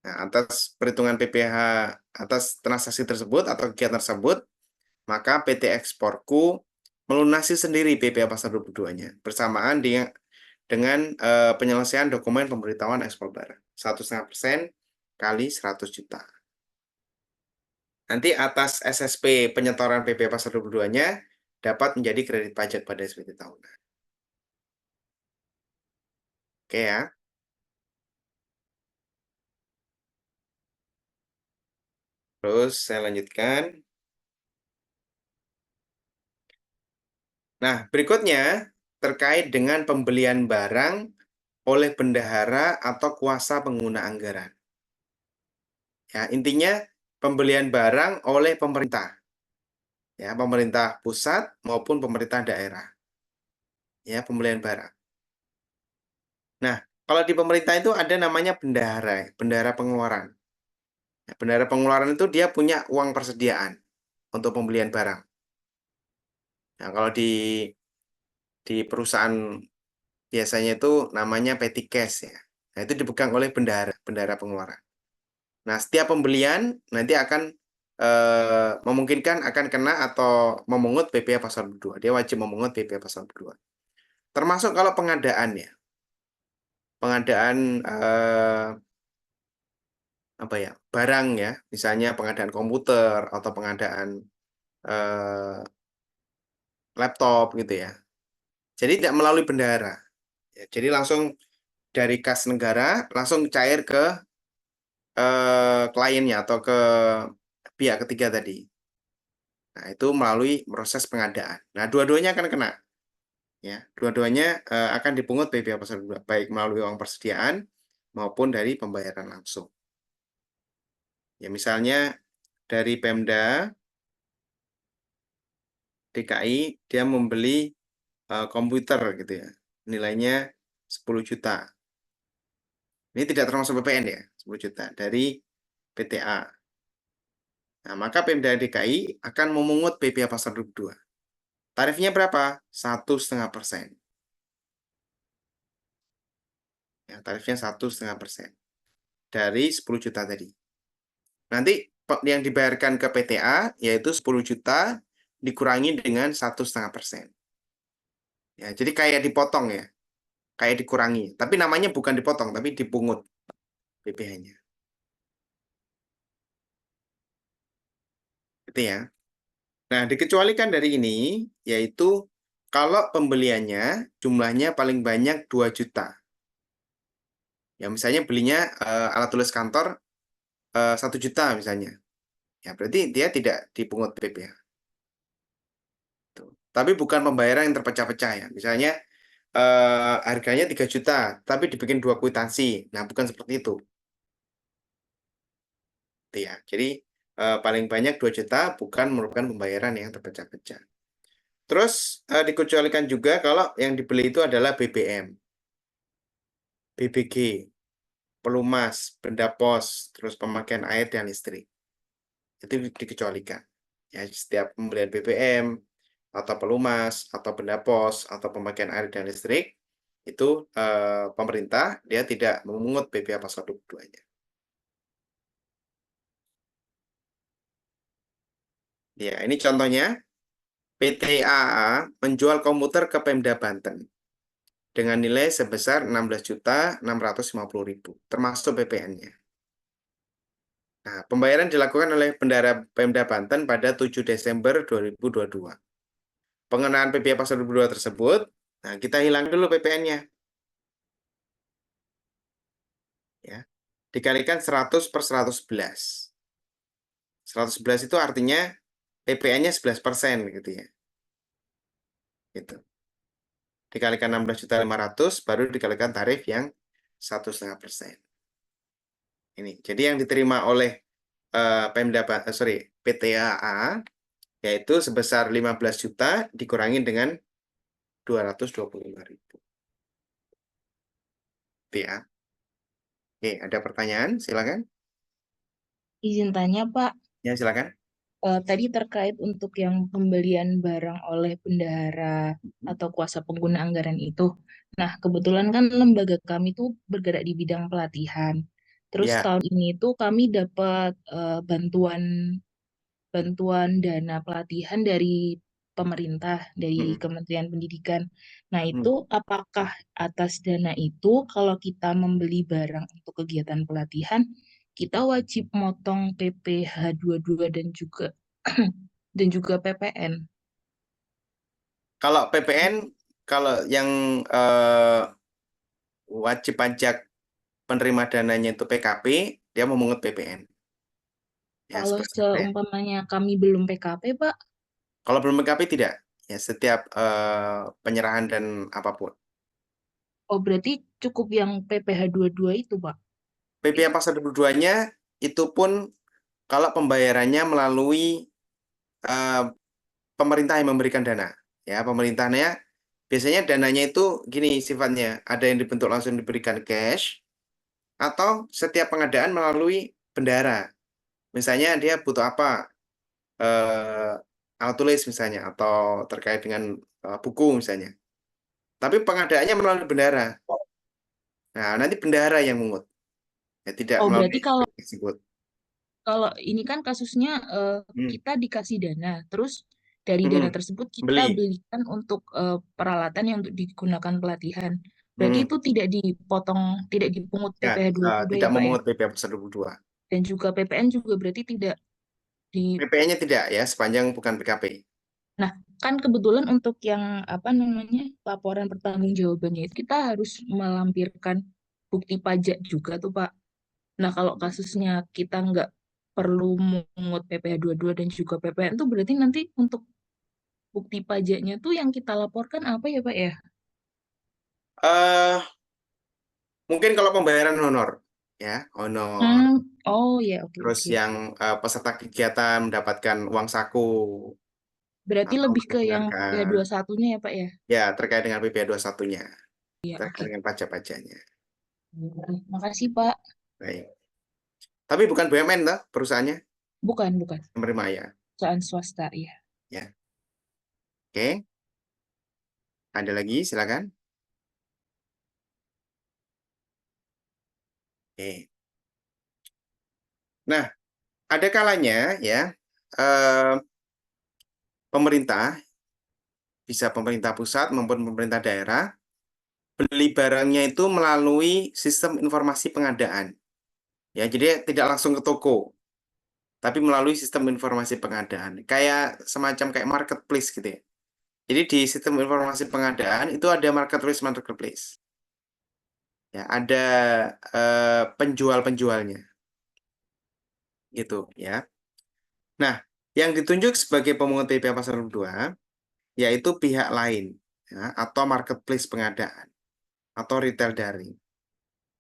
Nah, atas perhitungan PPh atas transaksi tersebut atau kegiatan tersebut, maka PT Eksporku melunasi sendiri PPh Pasal 22-nya bersamaan dengan penyelesaian dokumen pemberitahuan ekspor barang. 1,5% kali 100 juta. Nanti atas SSP penyetoran PPh Pasal 22-nya dapat menjadi kredit pajak pada SPT tahunan. Oke ya. Terus saya lanjutkan. Nah, berikutnya terkait dengan pembelian barang oleh bendahara atau kuasa pengguna anggaran. Ya, intinya pembelian barang oleh pemerintah. Ya, pemerintah pusat maupun pemerintah daerah. Ya, pembelian barang. Nah, kalau di pemerintah itu ada namanya bendahara, bendahara pengeluaran. Ya, bendahara pengeluaran itu dia punya uang persediaan untuk pembelian barang. Nah, kalau di perusahaan biasanya itu namanya petty cash ya. Nah, itu dipegang oleh bendahara pengeluaran. Nah, setiap pembelian nanti akan memungkinkan akan kena atau memungut PPh Pasal 22. Dia wajib memungut PPh Pasal 22. Termasuk kalau pengadaan ya. Pengadaan apa ya? Barang ya, misalnya pengadaan komputer atau pengadaan laptop gitu ya. Jadi tidak melalui bendahara. Ya, jadi langsung dari kas negara langsung cair ke kliennya atau ke pihak ketiga tadi. Nah, itu melalui proses pengadaan. Nah, dua-duanya akan kena. Ya, dua-duanya akan dipungut PPh Pasal 22, baik melalui uang persediaan maupun dari pembayaran langsung. Ya, misalnya dari Pemda DKI dia membeli komputer gitu ya. Nilainya 10 juta. Ini tidak termasuk PPN ya, 10 juta dari PTA. Nah, maka Pemda DKI akan memungut PPh Pasal 22. Tarifnya berapa? 1,5%. Ya, tarifnya 1,5% dari 10 juta tadi. Nanti yang dibayarkan ke PTA yaitu 10 juta dikurangi dengan 1,5%. Ya, jadi kayak dipotong ya, kayak dikurangi. Tapi namanya bukan dipotong, tapi dipungut PPh-nya. Gitu ya. Nah, dikecualikan dari ini, yaitu Kalau pembeliannya jumlahnya paling banyak 2 juta. Ya, misalnya belinya alat tulis kantor 1 juta misalnya. Ya, berarti dia tidak dipungut PPh. Tuh. Tapi bukan pembayaran yang terpecah-pecah ya. Misalnya harganya 3 juta, tapi dibikin 2 kwitansi. Nah, bukan seperti itu. Gitu ya. Jadi paling banyak 2 juta bukan merupakan pembayaran yang terpecah-pecah. Terus dikecualikan juga kalau yang dibeli itu adalah BBM, BBG, pelumas, benda pos, terus pemakaian air dan listrik. Itu dikecualikan. Ya, setiap pembelian BBM atau pelumas atau benda pos atau pemakaian air dan listrik itu pemerintah dia tidak memungut PPh pasal 22-nya. Ya, ini contohnya. PT AAA menjual komputer ke Pemda Banten dengan nilai sebesar 16.650.000, termasuk PPN-nya. Nah, pembayaran dilakukan oleh Bendahara Pemda Banten pada 7 Desember 2022. Pengenaan PPh pasal 22 tersebut, nah kita hilang dulu PPN-nya. Ya. Dikalikan 100 per 111. 111 itu artinya PPN-nya 11% gitu ya. Gitu. Dikalikan 16.500.000 baru dikalikan tarif yang 1,5%. Ini. Jadi yang diterima oleh PT AA yaitu sebesar 15 juta dikurangi dengan 225.000. Gitu ya. Oke, ada pertanyaan? Silakan. Izin tanya, Pak. Ya, silakan. Tadi terkait untuk yang pembelian barang oleh bendahara atau kuasa pengguna anggaran itu. Nah, kebetulan kan lembaga kami tuh bergerak di bidang pelatihan. Terus Ya. tahun ini tuh kami dapat bantuan dana pelatihan dari pemerintah, dari Kementerian Pendidikan. Nah, itu apakah atas dana itu kalau kita membeli barang untuk kegiatan pelatihan, kita wajib motong PPh 22 dan juga PPN? Kalau PPN, kalau yang wajib pajak penerima dananya itu PKP, dia memungut PPN. Ya, Kalau 11%. seumpamanya kami belum PKP, Pak, Kalau belum PKP tidak. Ya, setiap penyerahan dan apapun. oh berarti cukup yang PPh 22 itu, Pak? PPh pasal 22-nya itu pun kalau pembayarannya melalui pemerintah yang memberikan dana. Ya, pemerintahnya biasanya dananya itu gini sifatnya, ada yang dibentuk langsung diberikan cash atau setiap pengadaan melalui bendahara. Misalnya dia butuh apa? Alat tulis misalnya atau terkait dengan buku misalnya. Tapi pengadaannya melalui bendahara. Nah, nanti bendahara yang mungut. Ya, tidak Oh, berarti melalui tersebut. kalau ini kan kasusnya kita dikasih dana, terus dari dana tersebut kita Beli. belikan untuk peralatan yang untuk digunakan pelatihan. Berarti itu tidak dipotong, tidak dipungut Ya, PPh 22 tidak ya, Pak ya? memungut PPh pasal 22. Dan juga PPN juga berarti tidak di. PPN-nya tidak ya, sepanjang bukan PKP. Nah, kan kebetulan untuk yang apa namanya laporan pertanggungjawabannya itu kita harus melampirkan bukti pajak juga tuh, Pak. Nah, kalau kasusnya kita nggak perlu mengut PPh 22 dan juga PPN tuh berarti nanti untuk bukti pajaknya tuh yang kita laporkan apa ya, Pak ya? Mungkin kalau pembayaran honor, ya, honor. Oh ya, oke. Terus yang peserta kegiatan mendapatkan uang saku. Berarti Atau lebih ke yang mendengarkan. PPh 21-nya ya, Pak ya? Ya, terkait dengan PPh 21-nya. Iya, Terkait oke. dengan pajak-pajaknya. Makasih, Pak. Baik. Tapi bukan BUMN toh perusahaannya? Bukan. Penerima ya. Perusahaan swasta, ya. Ya. Oke. Ada lagi, silakan. Oke. Nah, ada kalanya ya pemerintah, bisa pemerintah pusat maupun pemerintah daerah, beli barangnya itu melalui sistem informasi pengadaan. Ya, jadi tidak langsung ke toko, tapi melalui sistem informasi pengadaan. Kayak semacam kayak marketplace gitu ya. Jadi di sistem informasi pengadaan itu ada marketplace. Ya, ada penjual-penjualnya. Gitu ya. Nah, yang ditunjuk sebagai pemungut PPh pasal 22 yaitu pihak lain ya, atau marketplace pengadaan atau retail daring.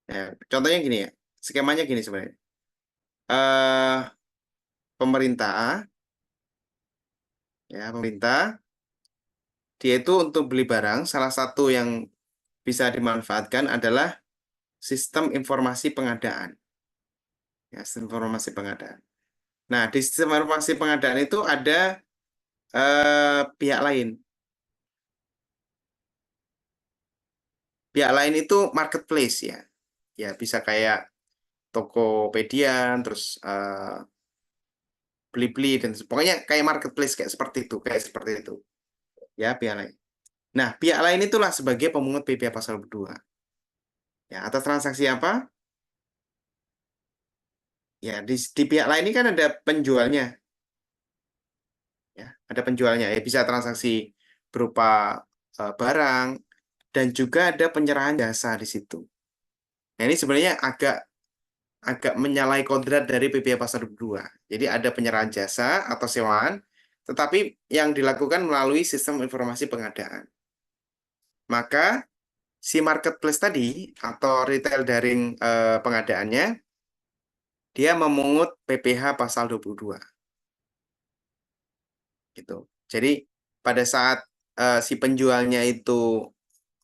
Ya, contohnya gini ya, skemanya gini sebenarnya. Pemerintah dia itu untuk beli barang, salah satu yang bisa dimanfaatkan adalah sistem informasi pengadaan. Ya, sistem informasi pengadaan. Nah, di sistem informasi pengadaan itu ada pihak lain. Pihak lain itu marketplace ya. Ya, bisa kayak Tokopedia, terus Blibli dan pokoknya kayak marketplace kayak seperti itu. Ya, pihak lain. Nah, pihak lain itulah sebagai pemungut PPh pasal 22. Ya, atas transaksi apa? Ya, di pihak lain ini kan ada penjualnya. Ya, ada penjualnya ya, bisa transaksi berupa barang dan juga ada penyerahan jasa di situ. Nah, ini sebenarnya agak menyalahi kodrat dari PPh pasal 22. Jadi ada penyerahan jasa atau sewaan, tetapi yang dilakukan melalui sistem informasi pengadaan. Maka si marketplace tadi atau retail daring pengadaannya, dia memungut PPh pasal 22. Gitu. Jadi pada saat si penjualnya itu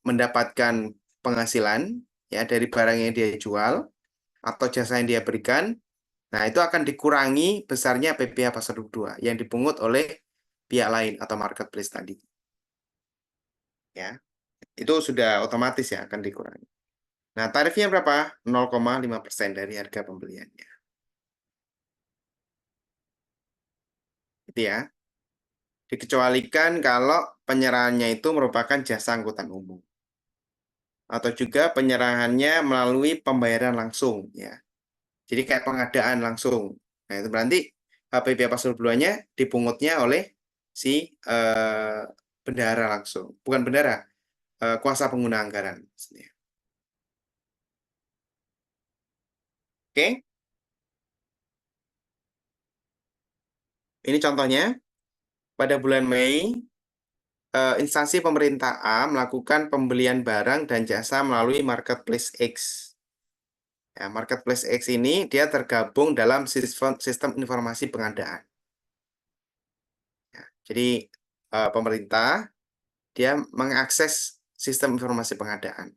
mendapatkan penghasilan ya dari barang yang dia jual atau jasa yang dia berikan, nah itu akan dikurangi besarnya PPh pasal 22 yang dipungut oleh pihak lain atau marketplace tadi. Ya. Itu sudah otomatis ya akan dikurangi. Nah, tarifnya berapa? 0,5% dari harga pembeliannya. Itu ya. Dikecualikan kalau penyerahannya itu merupakan jasa angkutan umum. Atau juga penyerahannya melalui pembayaran langsung ya. Jadi kayak pengadaan langsung. Nah, itu berarti PPh pasal 22-nya dipungutnya oleh si bendahara langsung. Bukan bendahara, kuasa pengguna anggaran. Oke. Ini contohnya. Pada bulan Mei, instansi pemerintah A melakukan pembelian barang dan jasa melalui Marketplace X. Ya, Marketplace X ini dia tergabung dalam sistem informasi pengadaan. Ya, jadi pemerintah dia mengakses sistem informasi pengadaan.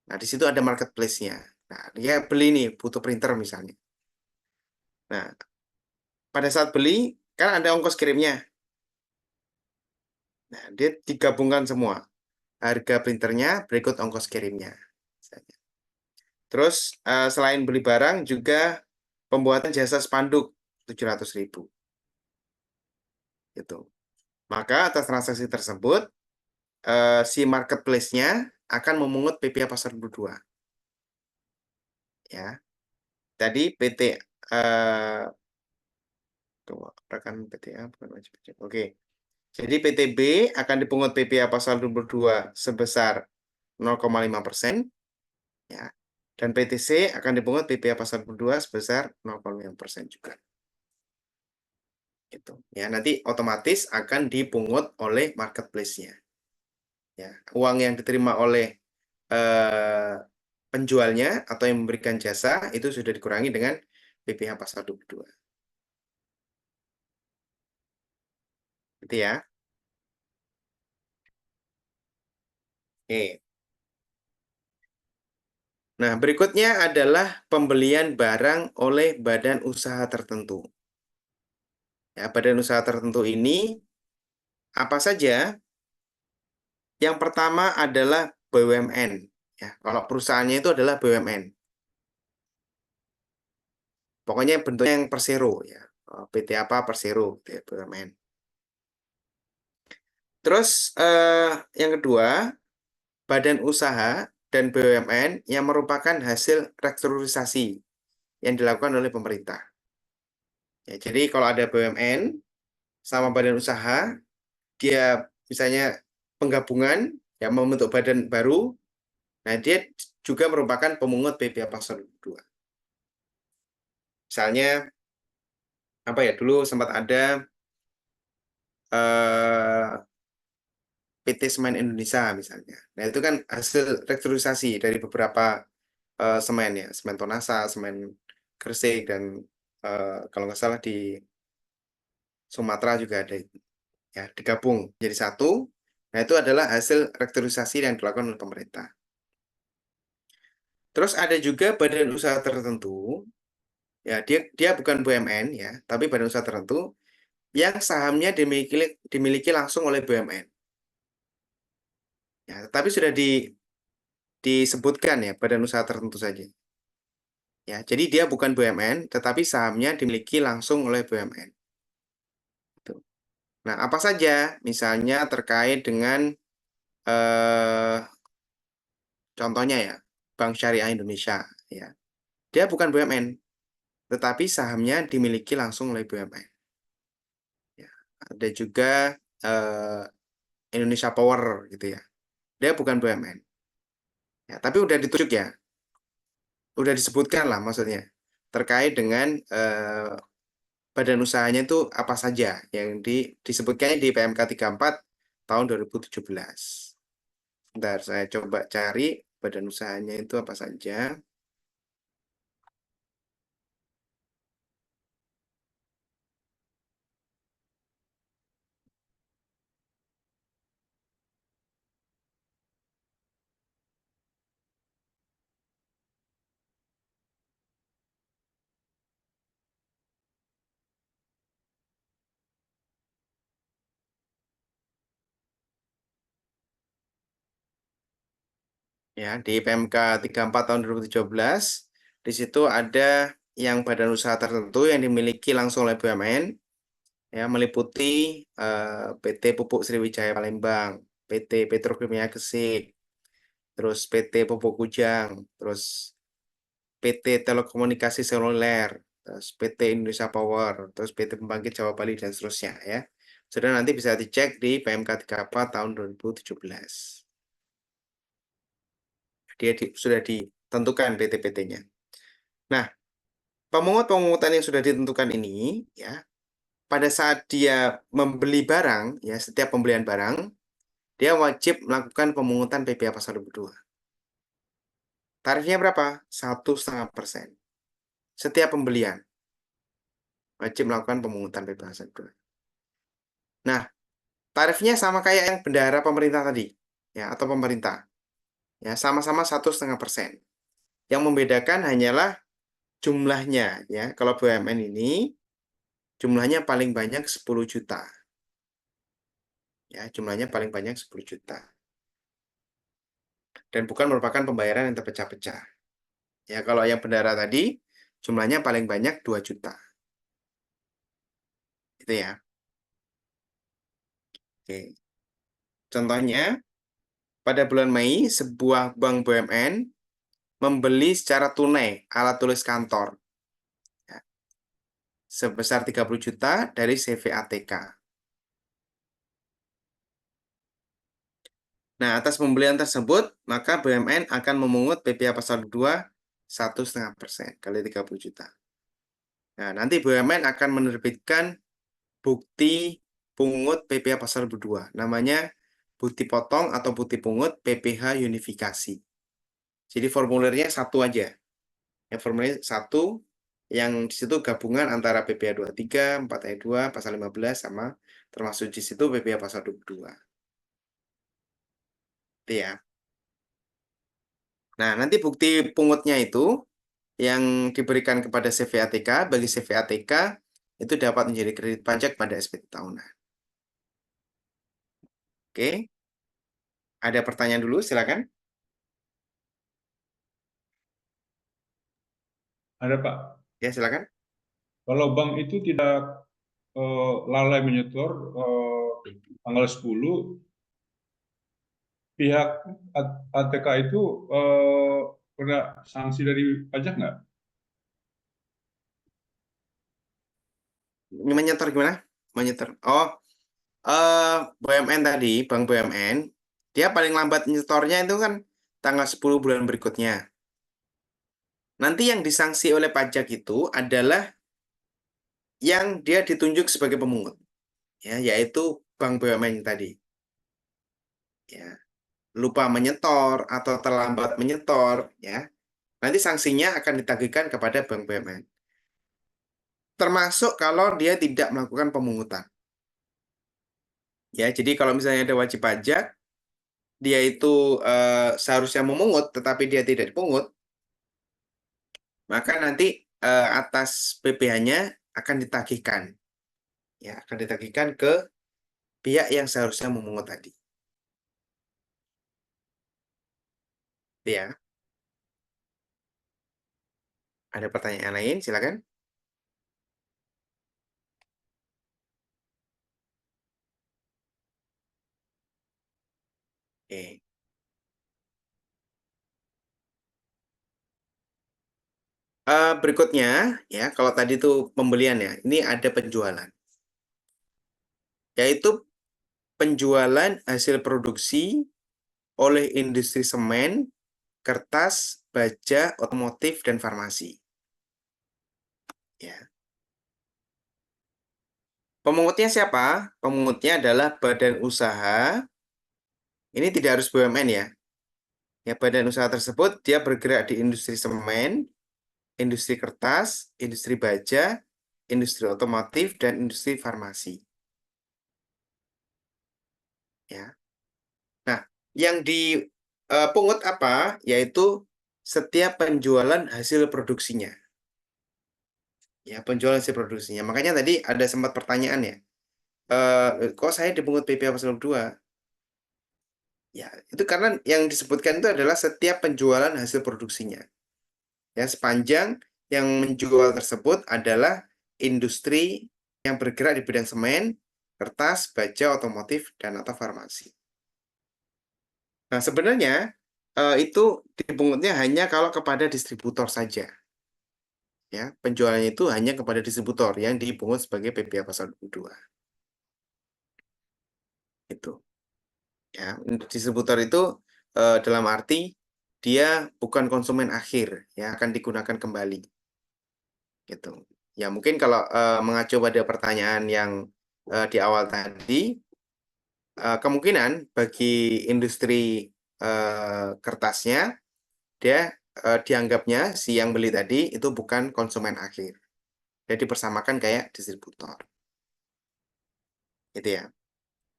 Nah, di situ ada marketplace-nya. Nah, dia beli nih, butuh printer misalnya. Nah, pada saat beli kan ada ongkos kirimnya. Nah, dia digabungkan semua. Harga printernya berikut ongkos kirimnya. Terus selain beli barang juga pembuatan jasa spanduk 700.000. Gitu. Maka atas transaksi tersebut si marketplace-nya akan memungut PPh pasal 22. Ya. Tadi PT rekan PTA bukan wajib pajak. Oke. Jadi PTB akan dipungut PPh pasal 22 sebesar 0,5%. Ya. Dan PTC akan dipungut PPh pasal 22 sebesar 0,5% juga. Gitu. Ya, nanti otomatis akan dipungut oleh marketplace-nya. Ya, uang yang diterima oleh penjualnya atau yang memberikan jasa itu sudah dikurangi dengan PPh pasal 22. Gitu ya. Oke. Nah, berikutnya adalah pembelian barang oleh badan usaha tertentu. Ya, badan usaha tertentu ini apa saja? Yang pertama adalah BUMN. Ya, kalau perusahaannya itu adalah BUMN. Pokoknya bentuknya yang Persero ya. PT apa Persero, BUMN. Terus yang kedua, badan usaha dan BUMN yang merupakan hasil restrukturisasi yang dilakukan oleh pemerintah. Ya, jadi kalau ada BUMN sama badan usaha, dia misalnya penggabungan yang membentuk badan baru, nah dia juga merupakan pemungut PPh pasal 22. Misalnya apa ya, dulu sempat ada PT Semen Indonesia misalnya. Nah itu kan hasil restrukturisasi dari beberapa semen ya, semen Tonasa, semen Gresik, dan kalau nggak salah di Sumatera juga ada itu. Ya, digabung jadi satu. Nah itu adalah hasil restrukturisasi yang dilakukan oleh pemerintah. Terus ada juga badan usaha tertentu, ya dia bukan BUMN ya, tapi badan usaha tertentu yang sahamnya dimiliki langsung oleh BUMN. Ya, tapi sudah disebutkan ya badan usaha tertentu saja. Ya, jadi dia bukan BUMN, tetapi sahamnya dimiliki langsung oleh BUMN. Tuh. Nah, apa saja? Misalnya terkait dengan contohnya ya, Bank Syariah Indonesia. Ya, dia bukan BUMN, tetapi sahamnya dimiliki langsung oleh BUMN. Ya, ada juga Indonesia Power gitu ya. Dia bukan BUMN. Ya, tapi udah ditunjuk ya. Udah disebutkan lah maksudnya. Terkait dengan badan usahanya itu apa saja yang disebutkannya di PMK 34 tahun 2017. Bentar, saya coba cari badan usahanya itu apa saja. Ya, di PMK 34 tahun 2017, di situ ada yang badan usaha tertentu yang dimiliki langsung oleh BUMN, ya, meliputi PT Pupuk Sriwijaya Palembang, PT Petrokimia Gresik, terus PT Pupuk Kujang, terus PT Telekomunikasi Seluler, terus PT Indonesia Power, terus PT Pembangkit Jawa Bali, dan seterusnya ya. Sudah nanti bisa dicek di PMK 34 tahun 2017. Dia sudah ditentukan PT-PT-nya. Nah, pemungutan yang sudah ditentukan ini ya, pada saat dia membeli barang ya, setiap pembelian barang dia wajib melakukan pemungutan PPh pasal 22. Tarifnya berapa? 1,5%. Setiap pembelian wajib melakukan pemungutan PPh pasal 22. Nah, tarifnya sama kayak yang bendahara pemerintah tadi ya, atau pemerintah. Ya, sama-sama 1,5%. Yang membedakan hanyalah jumlahnya ya. Kalau BUMN ini jumlahnya paling banyak 10 juta. Ya, jumlahnya paling banyak 10 juta. Dan bukan merupakan pembayaran yang terpecah-pecah. Ya, kalau yang bendahara tadi jumlahnya paling banyak 2 juta. Itu ya. Oke. Contohnya, pada bulan Mei, sebuah bank BUMN membeli secara tunai alat tulis kantor ya, sebesar 30 juta dari CVATK. Nah, atas pembelian tersebut, maka BUMN akan memungut PPh pasal 2 1,5% kali 30 juta. Nah, nanti BUMN akan menerbitkan bukti pungut PPh pasal 22. Namanya bukti potong atau bukti pungut PPh unifikasi. Jadi formulirnya satu aja. Yang formulir satu, yang di situ gabungan antara PPh 23, 4 ayat 2, pasal 15, sama termasuk di situ PPh pasal 22. Itu ya. Nah, nanti bukti pungutnya itu yang diberikan kepada CVATK, bagi CVATK itu dapat menjadi kredit pajak pada SPT tahunan. Oke. Ada pertanyaan dulu, silakan. Ada Pak. Ya, silakan. Kalau bank itu tidak lalai menyetor tanggal 10, pihak ATK itu kena sanksi dari pajak nggak? Menyetor gimana? Menyetor. Oh, BUMN tadi, Bank BUMN, dia paling lambat nyetornya itu kan tanggal 10 bulan berikutnya. Nanti yang disanksi oleh pajak itu adalah yang dia ditunjuk sebagai pemungut, ya, yaitu Bank BUMN tadi. Ya, lupa menyetor atau terlambat menyetor, ya. Nanti sanksinya akan ditagihkan kepada Bank BUMN. Termasuk kalau dia tidak melakukan pemungutan. Ya, jadi kalau misalnya ada wajib pajak, dia itu seharusnya memungut, tetapi dia tidak dipungut, maka nanti atas PPh-nya akan ditagihkan. Ya, akan ditagihkan ke pihak yang seharusnya memungut tadi. Ya. Ada pertanyaan lain? Silakan. Oke. Berikutnya, ya, kalau tadi itu pembelian ya, ini ada penjualan. Yaitu penjualan hasil produksi oleh industri semen, kertas, baja, otomotif, dan farmasi. Ya. Pemungutnya siapa? Pemungutnya adalah badan usaha. Ini tidak harus BUMN ya. Ya, badan usaha tersebut dia bergerak di industri semen, industri kertas, industri baja, industri otomotif, dan industri farmasi. Ya. Nah, yang dipungut apa? Yaitu setiap penjualan hasil produksinya. Ya, penjualan hasil produksinya. Makanya tadi ada sempat pertanyaan ya. Kok saya dipungut PPh pasal 2? Ya, itu karena yang disebutkan itu adalah setiap penjualan hasil produksinya. Ya, sepanjang yang menjual tersebut adalah industri yang bergerak di bidang semen, kertas, baja, otomotif, dan atau farmasi. Nah, sebenarnya itu dipungutnya hanya kalau kepada distributor saja. Ya, penjualannya itu hanya kepada distributor yang dipungut sebagai PPh pasal 22. Itu. Ya, distributor itu dalam arti dia bukan konsumen akhir, ya, akan digunakan kembali. Gitu. Ya, mungkin kalau mengacu pada pertanyaan yang di awal tadi, kemungkinan bagi industri kertasnya dia dianggapnya si yang beli tadi itu bukan konsumen akhir. Jadi dipersamakan kayak distributor. Gitu ya.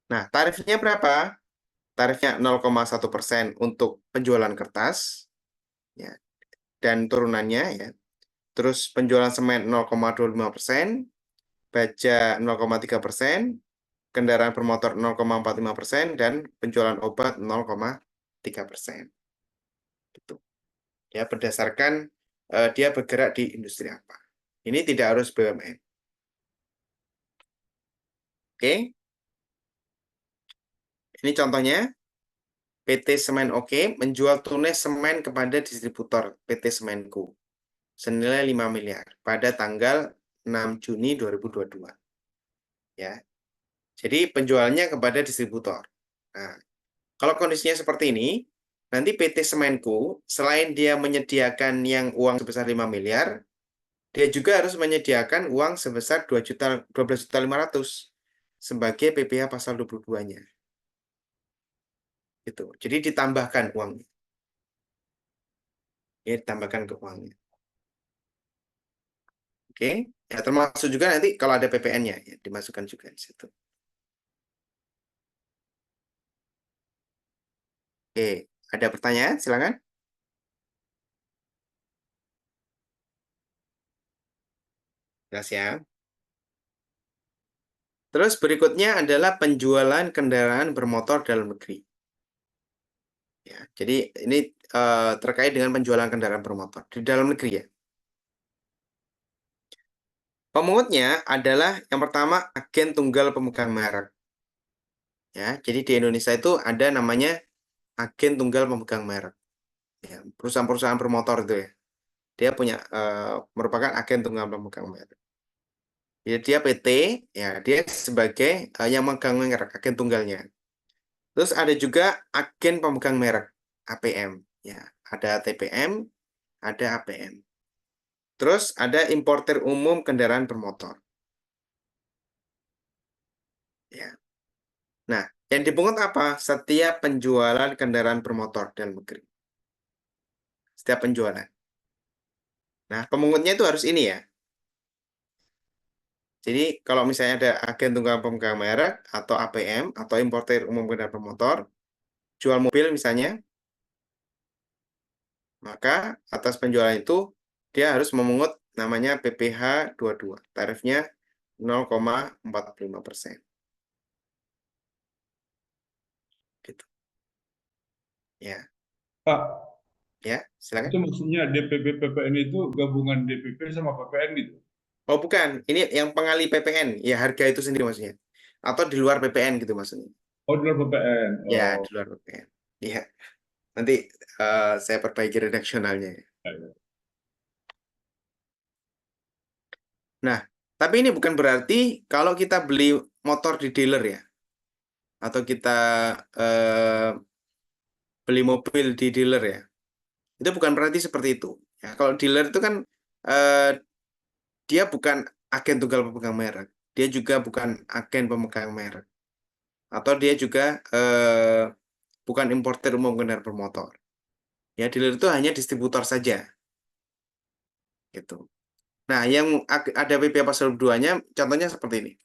Nah, tarifnya berapa? Tarifnya 0,1% untuk penjualan kertas, ya, dan turunannya, ya. Terus penjualan semen 0,25%, baja 0,3%, kendaraan bermotor 0,45%, dan penjualan obat 0,3%. Gitu. Ya, berdasarkan dia bergerak di industri apa. Ini tidak harus BUMN. Oke. Ini contohnya. PT Semen Oke menjual tunai semen kepada distributor PT Semenku senilai 5 miliar pada tanggal 6 Juni 2022. Ya. Jadi penjualnya kepada distributor. Nah, kalau kondisinya seperti ini, nanti PT Semenku selain dia menyediakan yang uang sebesar 5 miliar, dia juga harus menyediakan uang sebesar 12.500.000 sebagai PPh pasal 22-nya. Gitu. Jadi ditambahkan uangnya. Ya, ditambahkan ke uangnya. Oke. Ya, termasuk juga nanti kalau ada PPN-nya, ya, dimasukkan juga di situ. Oke, ada pertanyaan? Silakan. Jelas ya. Terus berikutnya adalah penjualan kendaraan bermotor dalam negeri. Ya, jadi ini terkait dengan penjualan kendaraan bermotor di dalam negeri ya. Pemungutnya adalah yang pertama agen tunggal pemegang merek. Ya, jadi di Indonesia itu ada namanya agen tunggal pemegang merek. Ya, perusahaan-perusahaan bermotor itu ya. Dia punya merupakan agen tunggal pemegang merek. Ya, dia PT, ya dia sebagai yang megang merek, agen tunggalnya. Terus ada juga agen pemegang merek, APM. Ya, ada TPM, ada APM. Terus ada importer umum kendaraan bermotor. Ya. Nah, yang dipungut apa? Setiap penjualan kendaraan bermotor dalam negeri. Setiap penjualan. Nah, pemungutnya itu harus ini ya. Jadi kalau misalnya ada agen tunggal pemegang merek atau APM atau importer umum kendaraan bermotor, jual mobil misalnya, maka atas penjualan itu dia harus memungut namanya PPh 22. Tarifnya 0,45%. Gitu. Ya, Pak, ya, silakan. itu maksudnya DPP PPN itu gabungan DPP sama PPN gitu? Oh, bukan. Ini yang pengali PPN. Ya, harga itu sendiri maksudnya. Atau di luar PPN gitu maksudnya. Oh, di luar PPN. Ya, Oh, di luar PPN. Iya. Nanti saya perbaiki redaksionalnya ya. ya, ya. Nah, tapi ini bukan berarti kalau kita beli motor di dealer ya. Atau kita beli mobil di dealer ya. Itu bukan berarti seperti itu. Ya, kalau dealer itu kan eh, dia bukan agen tunggal pemegang merek. Dia juga bukan agen pemegang merek. Atau dia juga bukan importer umum kendaraan bermotor. Ya, dealer itu hanya distributor saja. Gitu. Nah, yang ada PPh pasal 2-nya contohnya seperti ini.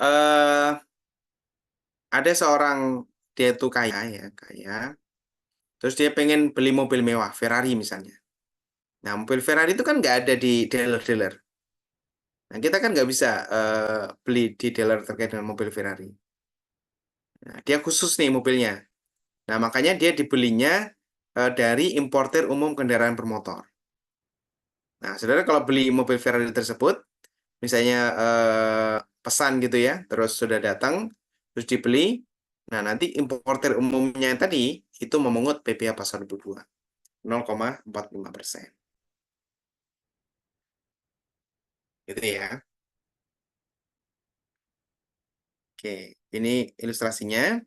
Eh ada seorang dia itu kaya ya, kaya. Terus dia pengen beli mobil mewah, Ferrari misalnya. Nah, mobil Ferrari itu kan nggak ada di dealer-dealer. Nah, kita kan nggak bisa beli di dealer terkait dengan mobil Ferrari. Nah, dia khusus nih mobilnya. Nah, makanya dia dibelinya dari importer umum kendaraan bermotor. Nah, saudara kalau beli mobil Ferrari tersebut, misalnya pesan gitu ya, terus sudah datang, terus dibeli, nah nanti importer umumnya yang tadi itu memungut PPh pasal 22, 0,45%. Gitu ya. Oke, ini ilustrasinya.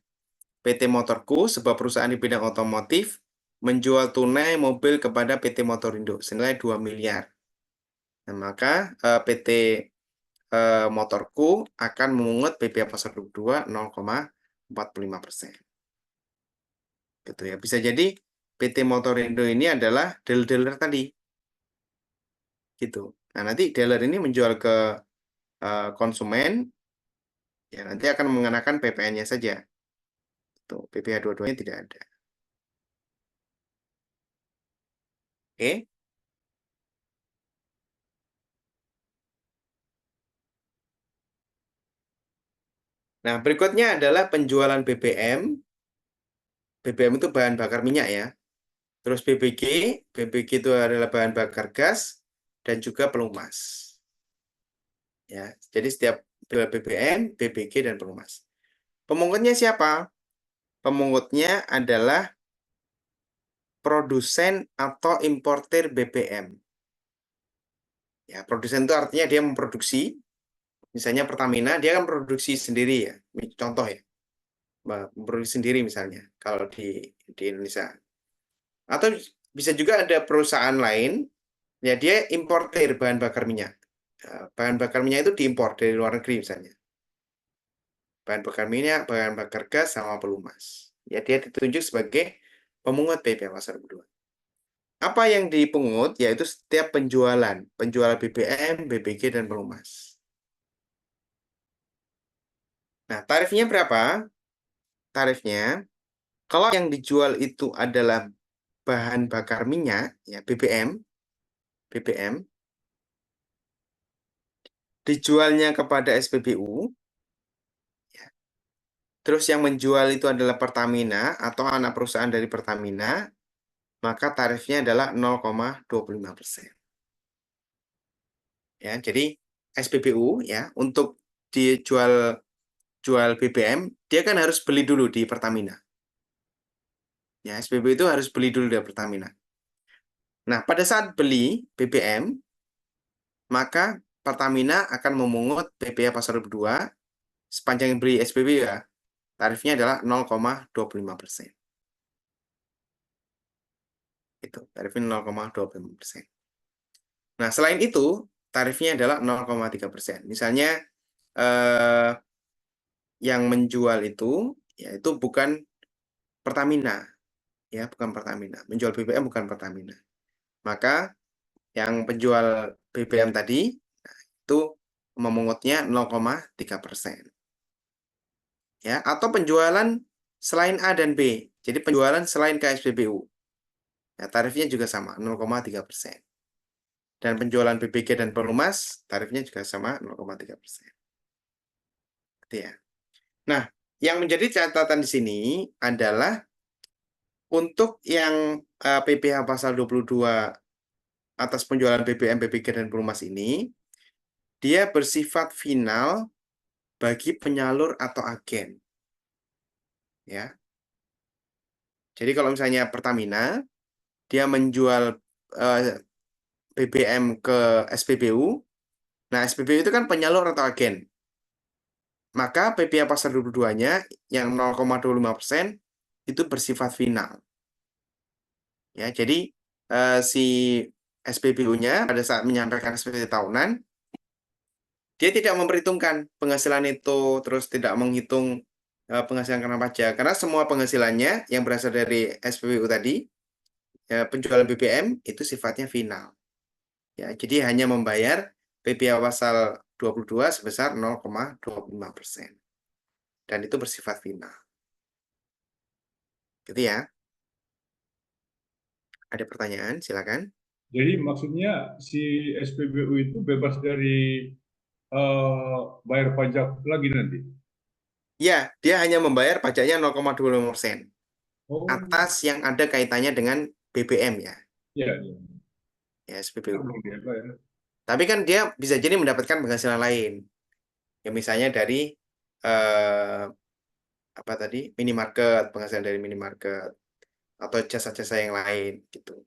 PT Motorku, sebuah perusahaan di bidang otomotif, menjual tunai mobil kepada PT Motorindo senilai 2 miliar. Nah, maka PT Motorku akan memungut PPh pasal 22 0,45%. Gitu ya. Bisa jadi PT Motorindo ini adalah dealer-dealer tadi. Gitu. Nah, nanti dealer ini menjual ke konsumen, ya nanti akan mengenakan PPN-nya saja. Tuh, PPh 22-nya tidak ada. Oke. Nah, berikutnya adalah penjualan BBM. BBM itu bahan bakar minyak ya. Terus BBG, BBG itu adalah bahan bakar gas dan juga pelumas. Ya, jadi setiap BBM, BBG dan pelumas. Pemungutnya siapa? Pemungutnya adalah produsen atau importer BBM. Ya, produsen itu artinya dia memproduksi. Misalnya Pertamina, dia kan produksi sendiri ya. Contoh ya, memproduksi sendiri misalnya kalau di Indonesia. Atau bisa juga ada perusahaan lain, ya dia importer bahan bakar minyak. Bahan bakar minyak itu diimpor dari luar negeri misalnya. Bahan bakar minyak, bahan bakar gas, sama pelumas. Ya dia ditunjuk sebagai pemungut PPh pasal 22. Apa yang dipungut yaitu setiap penjualan BBM, BBG, dan pelumas. Nah, tarifnya berapa? Tarifnya, kalau yang dijual itu adalah bahan bakar minyak, ya BBM, dijualnya kepada SPBU, ya. Terus yang menjual itu adalah Pertamina atau anak perusahaan dari Pertamina, maka tarifnya adalah 0,25%. Ya, jadi SPBU ya untuk jual BBM, dia kan harus beli dulu di Pertamina. Ya, SPBU itu harus beli dulu dari Pertamina. Nah, pada saat beli BBM, maka Pertamina akan memungut PPh pasal 22 sepanjang beli SPBU ya. Tarifnya adalah 0,25%. Itu, tarifnya 0,25%. Nah, selain itu, tarifnya adalah 0,3%. Misalnya, yang menjual itu, yaitu bukan Pertamina. Ya, bukan Pertamina. Menjual BBM bukan Pertamina. Maka, yang penjual BBM tadi, itu memungutnya 0,3%. Ya, atau penjualan selain A dan B. Jadi penjualan selain KSPBU. Ya, tarifnya juga sama, 0,3%. Dan penjualan BBG dan Pelumas, tarifnya juga sama 0,3%. Gitu ya. Nah, yang menjadi catatan di sini adalah untuk yang PPh pasal 22 atas penjualan BBM, BBG, dan Pelumas ini, dia bersifat final bagi penyalur atau agen. Ya. Jadi kalau misalnya Pertamina, dia menjual BBM ke SPBU. Nah, SPBU itu kan penyalur atau agen. Maka PPh pasal 22-nya yang 0,25% itu bersifat final. Ya, jadi si SPBU-nya pada saat menyampaikan SPT tahunan, dia tidak memperhitungkan penghasilan itu, terus tidak menghitung penghasilan kena pajak. Karena semua penghasilannya yang berasal dari SPBU tadi, penjualan BBM itu sifatnya final. Ya, jadi hanya membayar PPh pasal 22 sebesar 0,25%. Dan itu bersifat final. Gitu ya. Ada pertanyaan? Silakan. Jadi maksudnya si SPBU itu bebas dari bayar pajak lagi nanti? Ya, dia hanya membayar pajaknya 0,25% Oh, atas yang ada kaitannya dengan BBM ya. iya, iya. Ya, SPBU. Belum dia bayar. Tapi kan dia bisa jadi mendapatkan penghasilan lain. Ya, misalnya dari apa tadi? Minimarket, penghasilan dari minimarket atau jasa-jasa yang lain gitu.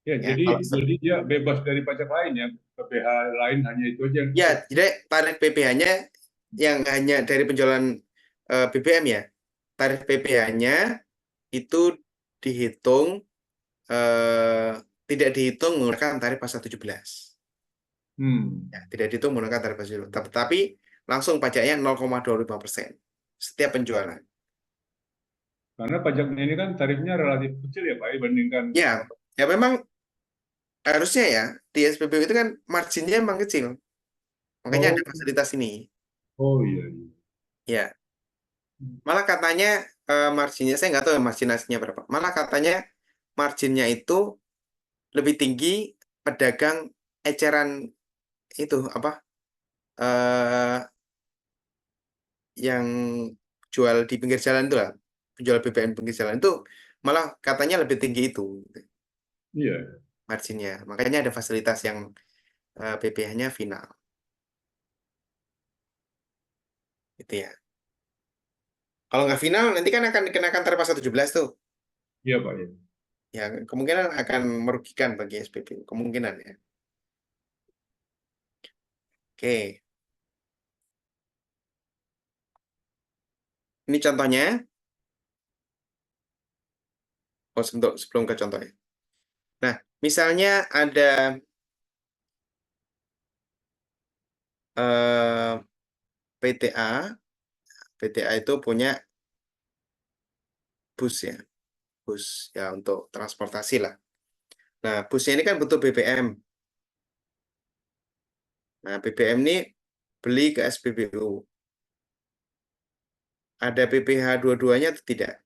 Ya, Ya, jadi kalau dia bebas dari pajak lain ya. PPh lain hanya itu aja yang ya, jadi tarif PPh-nya yang hanya dari penjualan BBM ya. Tarif PPh-nya itu dihitung tidak dihitung menggunakan tarif pasal 17. Ya, tidak dihitung menggunakan tarif pasal 17. Tapi langsung pajaknya 0,25% setiap penjualan. Karena pajaknya ini kan tarifnya relatif kecil ya Pak, dibandingkan. Ya memang harusnya ya di SPBU itu kan marginnya memang kecil. Makanya ada fasilitas ini. Oh iya, iya. Ya. Malah katanya marginnya, saya nggak tahu margin aslinya berapa. Malah katanya marginnya itu lebih tinggi pedagang eceran itu apa? Yang jual di pinggir jalan itu lah, penjual BBM pinggir jalan itu malah katanya lebih tinggi itu Iya. marginnya. Makanya ada fasilitas yang PPh-nya final. Gitu ya. Kalau nggak final nanti kan akan dikenakan tarif pasal 17 tuh. Iya Pak ya. Ya, kemungkinan akan merugikan bagi SPBU, kemungkinan ya. Oke. Ini contohnya. Oh, sebelum ke contohnya. Nah, misalnya ada PTA. PTA itu punya bus ya. Bus ya untuk transportasi lah. Nah, busnya ini kan butuh BBM. Nah, BBM ini beli ke SPBU. Ada PPh dua-duanya atau tidak?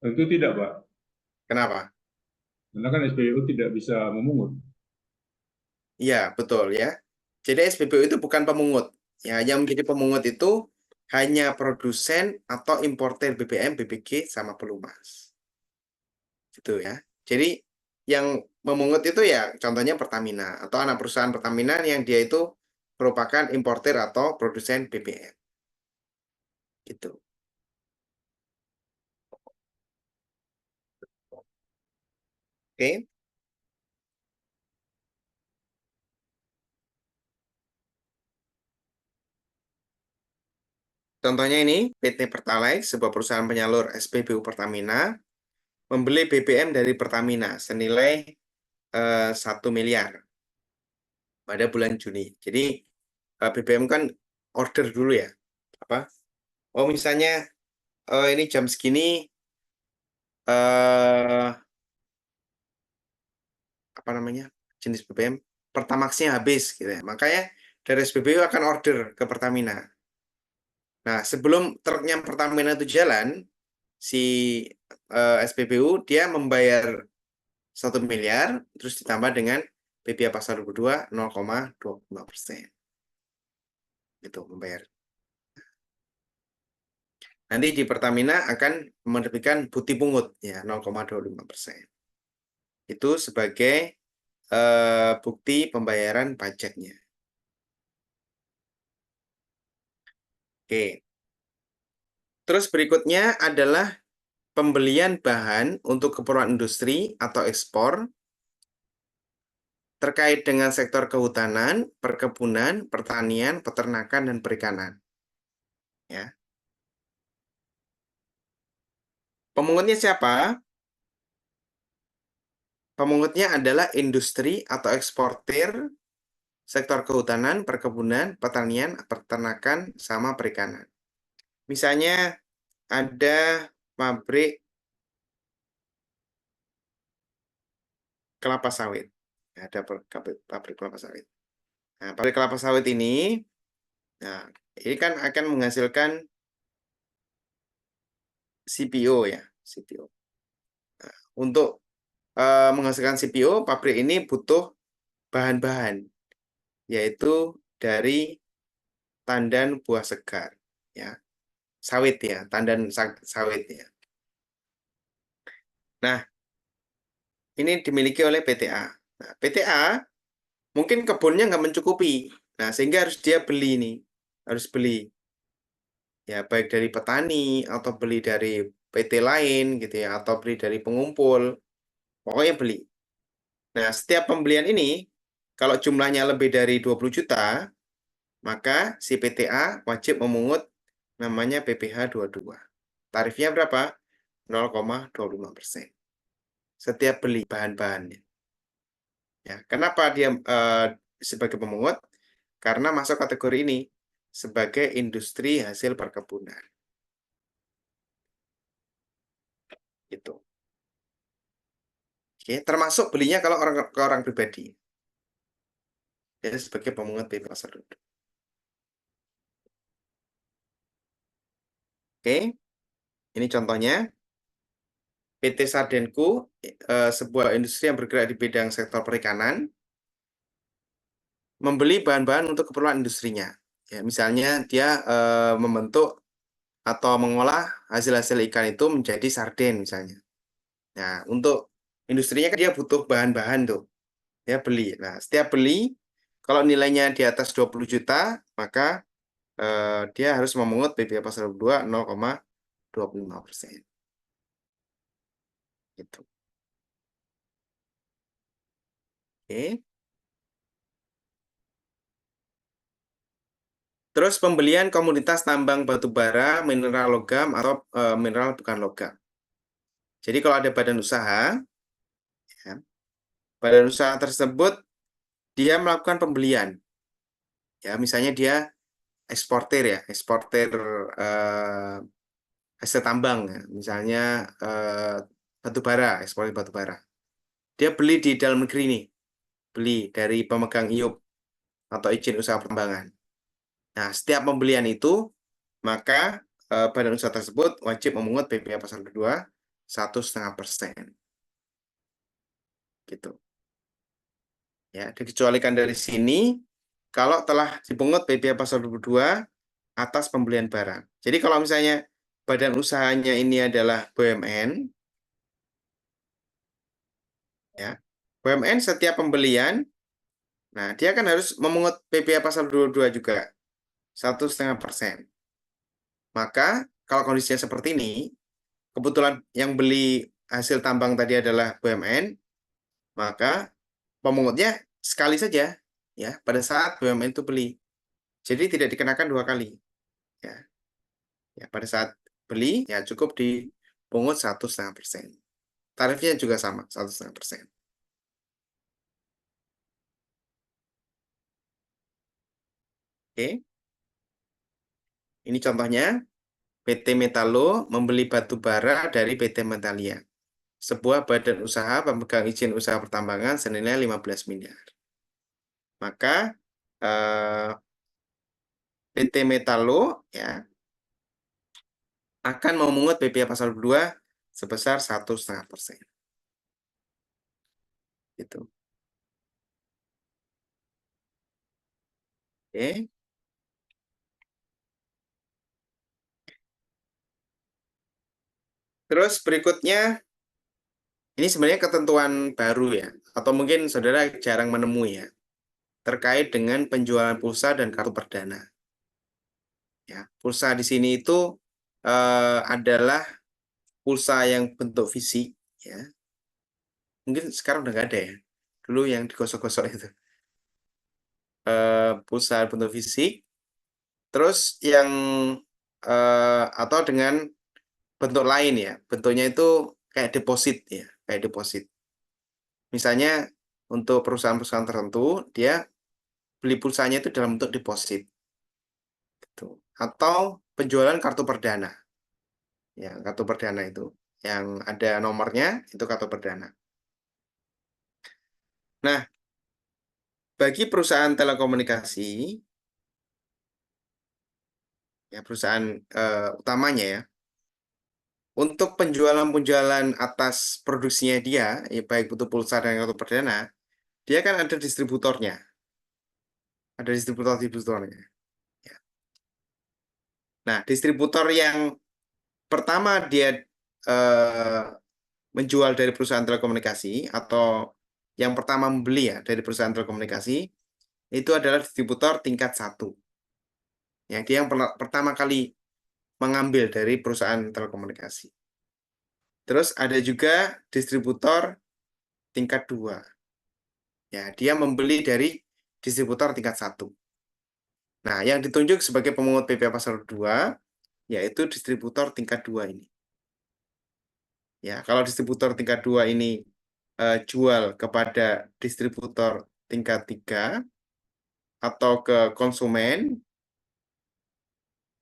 Tentu tidak Pak. Kenapa? Karena kan SPBU tidak bisa memungut. Iya, betul ya. Jadi SPBU itu bukan pemungut. Ya, yang menjadi pemungut itu hanya produsen atau importer BBM, BBG, sama Pelumas. Gitu ya. Jadi yang memungut itu ya contohnya Pertamina atau anak perusahaan Pertamina yang dia itu merupakan importer atau produsen BBM. Gitu. Oke. Contohnya ini, PT Pertalite, sebuah perusahaan penyalur SPBU Pertamina, membeli BBM dari Pertamina senilai 1 miliar pada bulan Juni. Jadi BBM kan order dulu ya. Oh misalnya ini jam segini jenis BBM Pertamaxnya habis gitu ya. Makanya dari SPBU akan order ke Pertamina. Nah, sebelum truknya Pertamina itu jalan, si SPBU dia membayar 1 miliar, terus ditambah dengan BPA pasar 22 0,25%. Itu membayar. Nanti di Pertamina akan menerbitkan bukti pungut ya 0,25%. Itu sebagai bukti pembayaran pajaknya. Oke. Terus berikutnya adalah pembelian bahan untuk keperluan industri atau ekspor terkait dengan sektor kehutanan, perkebunan, pertanian, peternakan, dan perikanan. Ya. Pemungutnya siapa? Pemungutnya adalah industri atau eksportir, sektor kehutanan, perkebunan, pertanian, peternakan, sama perikanan. Misalnya ada pabrik kelapa sawit. Ada pabrik kelapa sawit. Nah, pabrik kelapa sawit ini, nah, ini kan akan menghasilkan CPO ya, CPO. Nah, untuk menghasilkan CPO, pabrik ini butuh bahan-bahan, yaitu dari tandan buah segar, ya, sawit ya, tandan sawit ya. Nah, ini dimiliki oleh PTA. Nah, PTA mungkin kebunnya nggak mencukupi, nah sehingga harus dia beli nih, harus beli. Ya, baik dari petani atau beli dari PT lain gitu ya, atau beli dari pengumpul, pokoknya beli. Nah, setiap pembelian ini, kalau jumlahnya lebih dari 20 juta, maka si PTA wajib memungut namanya PPh 22. Tarifnya berapa? 0,25%. Setiap beli bahan-bahannya. Ya, kenapa dia sebagai pemungut? Karena masuk kategori ini sebagai industri hasil perkebunan. Gitu. Oke, termasuk belinya kalau ke orang pribadi. Ya, sebagai pemungut BPH pasar duduk. Oke, ini contohnya. PT Sardenku, sebuah industri yang bergerak di bidang sektor perikanan, membeli bahan-bahan untuk keperluan industrinya. Ya, misalnya dia membentuk atau mengolah hasil-hasil ikan itu menjadi sarden misalnya. Nah, untuk industrinya kan dia butuh bahan-bahan tuh. Ya, beli. Nah, setiap beli, kalau nilainya di atas 20 juta, maka dia harus memungut BPh pasar 2 0,25%. Gitu. Oke. Terus pembelian komoditas tambang batu bara, mineral logam, atau mineral bukan logam. Jadi kalau ada badan usaha, ya, badan usaha tersebut dia melakukan pembelian. Ya, misalnya dia eksportir ya, eksportir hasil tambang ya. Misalnya batu bara, eksportir batu bara. Dia beli di dalam negeri nih, beli dari pemegang IUP atau izin usaha pertambangan. Nah, setiap pembelian itu, maka badan usaha tersebut wajib memungut BPh pasar kedua 1,5%. Gitu. Ya, dikecualikan dari sini kalau telah dipungut BPh pasar 22 atas pembelian barang. Jadi kalau misalnya badan usahanya ini adalah BUMN, ya, BUMN setiap pembelian, nah dia kan harus memungut BPh pasar 22 juga 1,5%. Maka kalau kondisinya seperti ini, kebetulan yang beli hasil tambang tadi adalah BUMN, maka pemungutnya sekali saja ya pada saat BUMN itu beli. Jadi tidak dikenakan 2 kali ya. Ya, pada saat beli ya cukup dipungut 1,5%. Tarifnya juga sama 1,5%. Oke. Ini contohnya PT Metalo membeli batu bara dari PT Metalia, sebuah badan usaha pemegang izin usaha pertambangan senilai 15 miliar. Maka PT Metalo ya akan memungut PPh pasal 2 sebesar 1,5%. Gitu. Oke. Terus berikutnya, ini sebenarnya ketentuan baru ya, atau mungkin saudara jarang menemui ya, terkait dengan penjualan pulsa dan kartu perdana. Ya, pulsa di sini itu adalah pulsa yang bentuk fisik ya. Mungkin sekarang udah nggak ada ya. Dulu yang digosok-gosok itu. Pulsa bentuk fisik. Terus yang atau dengan bentuk lain ya. Bentuknya itu kayak deposit ya, kayak deposit. Misalnya untuk perusahaan-perusahaan tertentu dia beli pulsanya itu dalam bentuk deposit. Gitu. Atau penjualan kartu perdana. Ya, kartu perdana itu yang ada nomornya itu kartu perdana. Nah, bagi perusahaan telekomunikasi ya perusahaan utamanya ya, untuk penjualan atas produksinya dia, ya baik itu pulsa dan kartu perdana, dia kan ada distributornya. Ada distributornya. Ya. Nah, distributor yang pertama dia menjual dari perusahaan telekomunikasi atau yang pertama membeli ya dari perusahaan telekomunikasi itu adalah distributor tingkat 1. Ya, dia yang pertama kali mengambil dari perusahaan telekomunikasi. Terus ada juga distributor tingkat 2. Ya, dia membeli dari distributor tingkat 1. Nah, yang ditunjuk sebagai pemungut PPh pasal 2 yaitu distributor tingkat 2 ini. Ya, kalau distributor tingkat 2 ini jual kepada distributor tingkat 3 atau ke konsumen,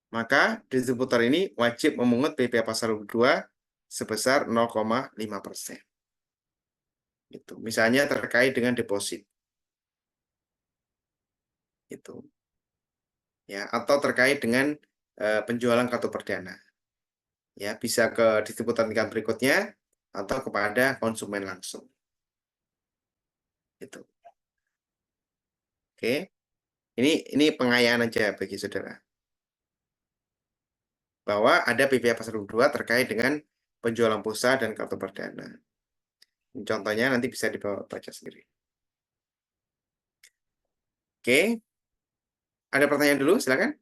maka distributor ini wajib memungut PPh pasal 2 sebesar 0,5%. Itu. Misalnya terkait dengan deposit. Itu. Ya, atau terkait dengan penjualan kartu perdana. Ya, bisa ke distributor tingkat berikutnya atau kepada konsumen langsung. Itu. Oke. Ini pengayaan aja bagi saudara. Bahwa ada PPh pasal 2 terkait dengan penjualan pulsa dan kartu perdana. Contohnya nanti bisa dibaca sendiri. Oke. Ada pertanyaan dulu, silakan.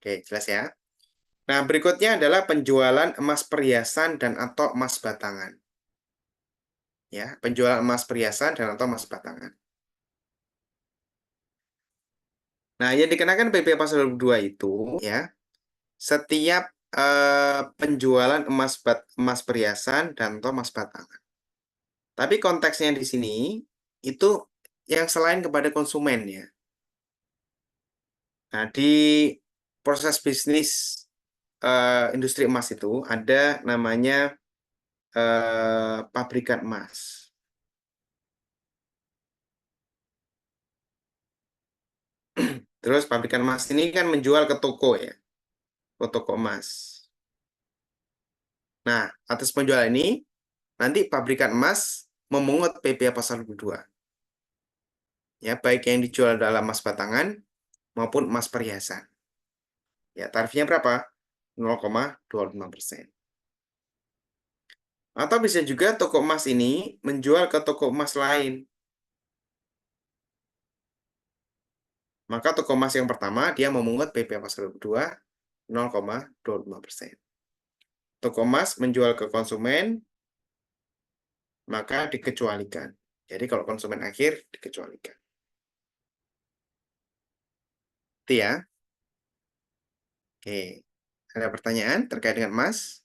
Oke, jelas ya. Nah, berikutnya adalah penjualan emas perhiasan dan atau emas batangan. Ya, penjualan emas perhiasan dan atau emas batangan. Nah, yang dikenakan PPh pasal 2 itu ya, setiap penjualan emas perhiasan dan atau emas batangan. Tapi konteksnya di sini itu yang selain kepada konsumen ya. Nah, di proses bisnis industri emas itu ada namanya pabrikan emas. Terus pabrikan emas ini kan menjual ke toko ya, ke toko emas. Nah, atas penjualan ini nanti pabrikan emas memungut PPh pasal 2. Ya, baik yang dijual dalam emas batangan maupun emas perhiasan. Ya, tarifnya berapa? 0,25%. Atau bisa juga toko emas ini menjual ke toko emas lain. Maka toko emas yang pertama dia memungut PPh pasal 2 0,25%. toko emas menjual ke konsumen, maka dikecualikan. Jadi kalau konsumen akhir dikecualikan. Itu ya. Oke. Ada pertanyaan terkait dengan emas?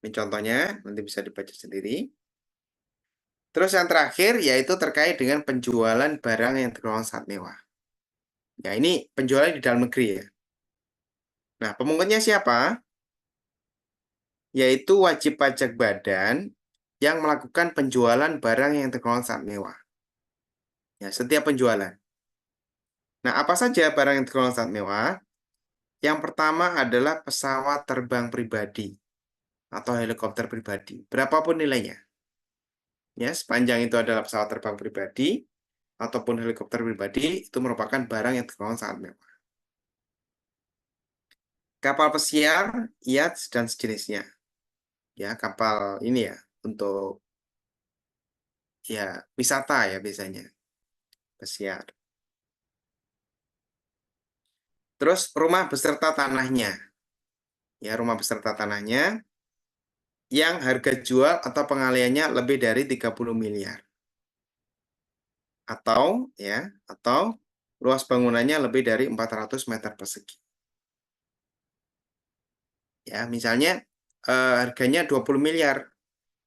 Ini contohnya, nanti bisa dibaca sendiri. Terus yang terakhir yaitu terkait dengan penjualan barang yang tergolong sangat mewah. Ya, ini penjualan di dalam negeri ya. Nah, pemungkutnya siapa? Yaitu wajib pajak badan yang melakukan penjualan barang yang tergolong sangat mewah. Ya, setiap penjualan. Nah, apa saja barang yang tergolong sangat mewah? Yang pertama adalah pesawat terbang pribadi atau helikopter pribadi, berapapun nilainya. Ya, sepanjang itu adalah pesawat terbang pribadi ataupun helikopter pribadi, itu merupakan barang yang tergolong sangat mewah. Kapal pesiar, yacht, dan sejenisnya. Ya, kapal ini ya, untuk ya wisata ya biasanya, pesiar. Terus rumah beserta tanahnya. Ya, rumah beserta tanahnya yang harga jual atau pengaliannya lebih dari 30 miliar. Atau luas bangunannya lebih dari 400 meter persegi. Ya, misalnya harganya 20 miliar,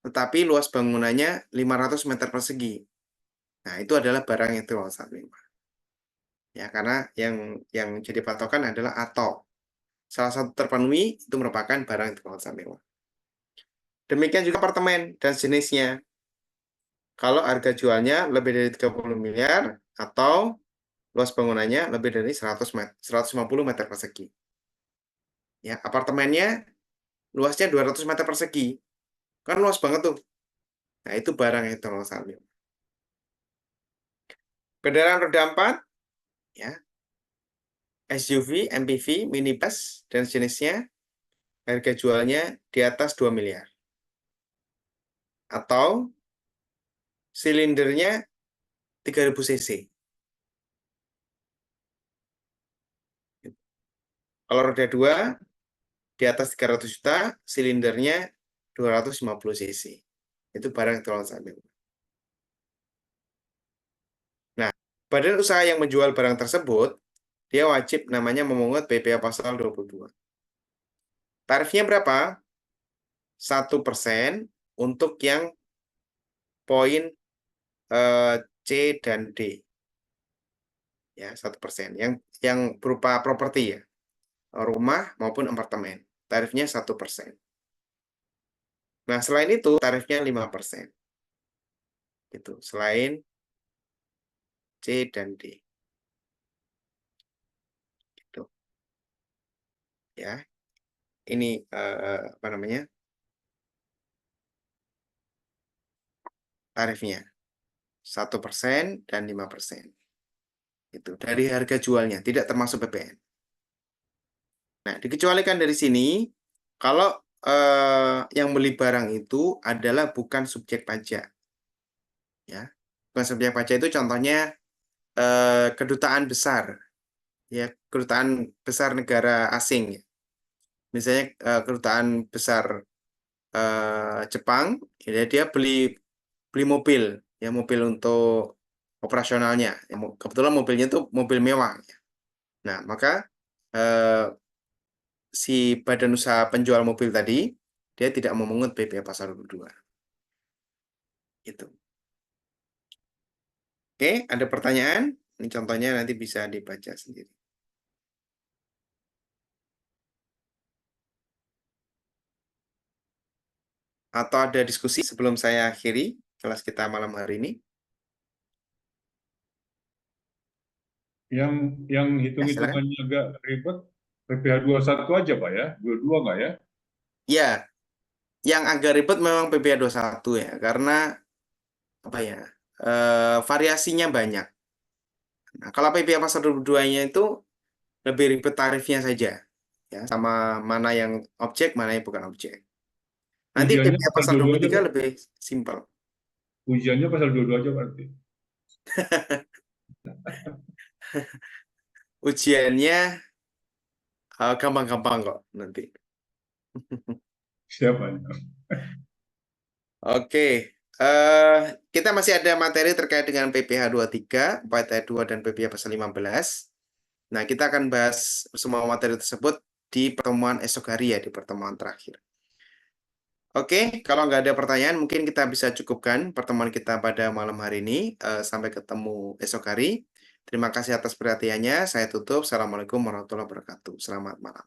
tetapi luas bangunannya 500 meter persegi. Nah, itu adalah barang yang tergolong sangat mewah. Ya, karena yang jadi patokan adalah atok. Salah satu terpenuhi itu merupakan barang yang tergolong sangat mewah. Demikian juga apartemen dan jenisnya. Kalau harga jualnya lebih dari 30 miliar atau luas bangunannya lebih dari 150 meter persegi. Ya, apartemennya luasnya 200 meter persegi. Kan luas banget tuh. Nah, itu barang yang tergolong sangat mewah. Kendaraan roda 4, ya, SUV, MPV, minibus, dan jenisnya, harga jualnya di atas 2 miliar. Atau silindernya 3000 cc. Kalau roda 2, di atas 300 juta, silindernya 250 cc. Itu barang yang tergolong sangat mewah. Nah, badan usaha yang menjual barang tersebut, dia wajib namanya memungut PPh pasal 22. Tarifnya berapa? 1% untuk yang poin C dan D. Ya, 1%. Yang berupa properti ya. Rumah maupun apartemen. Tarifnya 1%. Nah, selain itu tarifnya 5%. Itu, selain C dan D. Gitu. Ya. Ini apa namanya? Tarifnya 1% dan 5%. Itu dari harga jualnya, tidak termasuk PPN. Nah, dikecualikan dari sini kalau yang beli barang itu adalah bukan subjek pajak. Ya. Bukan subjek pajak itu contohnya kedutaan besar. Ya, kedutaan besar negara asing. Misalnya kedutaan besar Jepang, ya dia beli mobil, ya mobil untuk operasionalnya. Ya, kebetulan mobilnya itu mobil mewah. Nah, maka si badan usaha penjual mobil tadi, dia tidak memungut PPh pasal 22. Itu. Oke, ada pertanyaan? Ini contohnya nanti bisa dibaca sendiri. Atau ada diskusi sebelum saya akhiri kelas kita malam hari ini? Yang hitung-hitungannya agak ribet, PPh 21 aja Pak ya? 22 nggak ya? Ya, yang agak ribet memang PPh 21 ya, karena apa ya, variasinya banyak. Nah, kalau PPh pasal 22-nya itu lebih ribet tarifnya saja, ya, sama mana yang objek, mana yang bukan objek. Nanti Ujiannya PPh pasal pasal 22 aja 23 Pak. lebih simpel. Ujiannya pasal 22 aja berarti. ujiannya gampang-gampang kok nanti. Siapa? Oke, kita masih ada materi terkait dengan PPH 23, 4 ayat 2 dan PPH pasal 15. Nah, kita akan bahas semua materi tersebut di pertemuan esok hari ya, di pertemuan terakhir. Oke, kalau nggak ada pertanyaan, mungkin kita bisa cukupkan pertemuan kita pada malam hari ini. Sampai ketemu esok hari. Terima kasih atas perhatiannya. Saya tutup. Assalamualaikum warahmatullahi wabarakatuh. Selamat malam.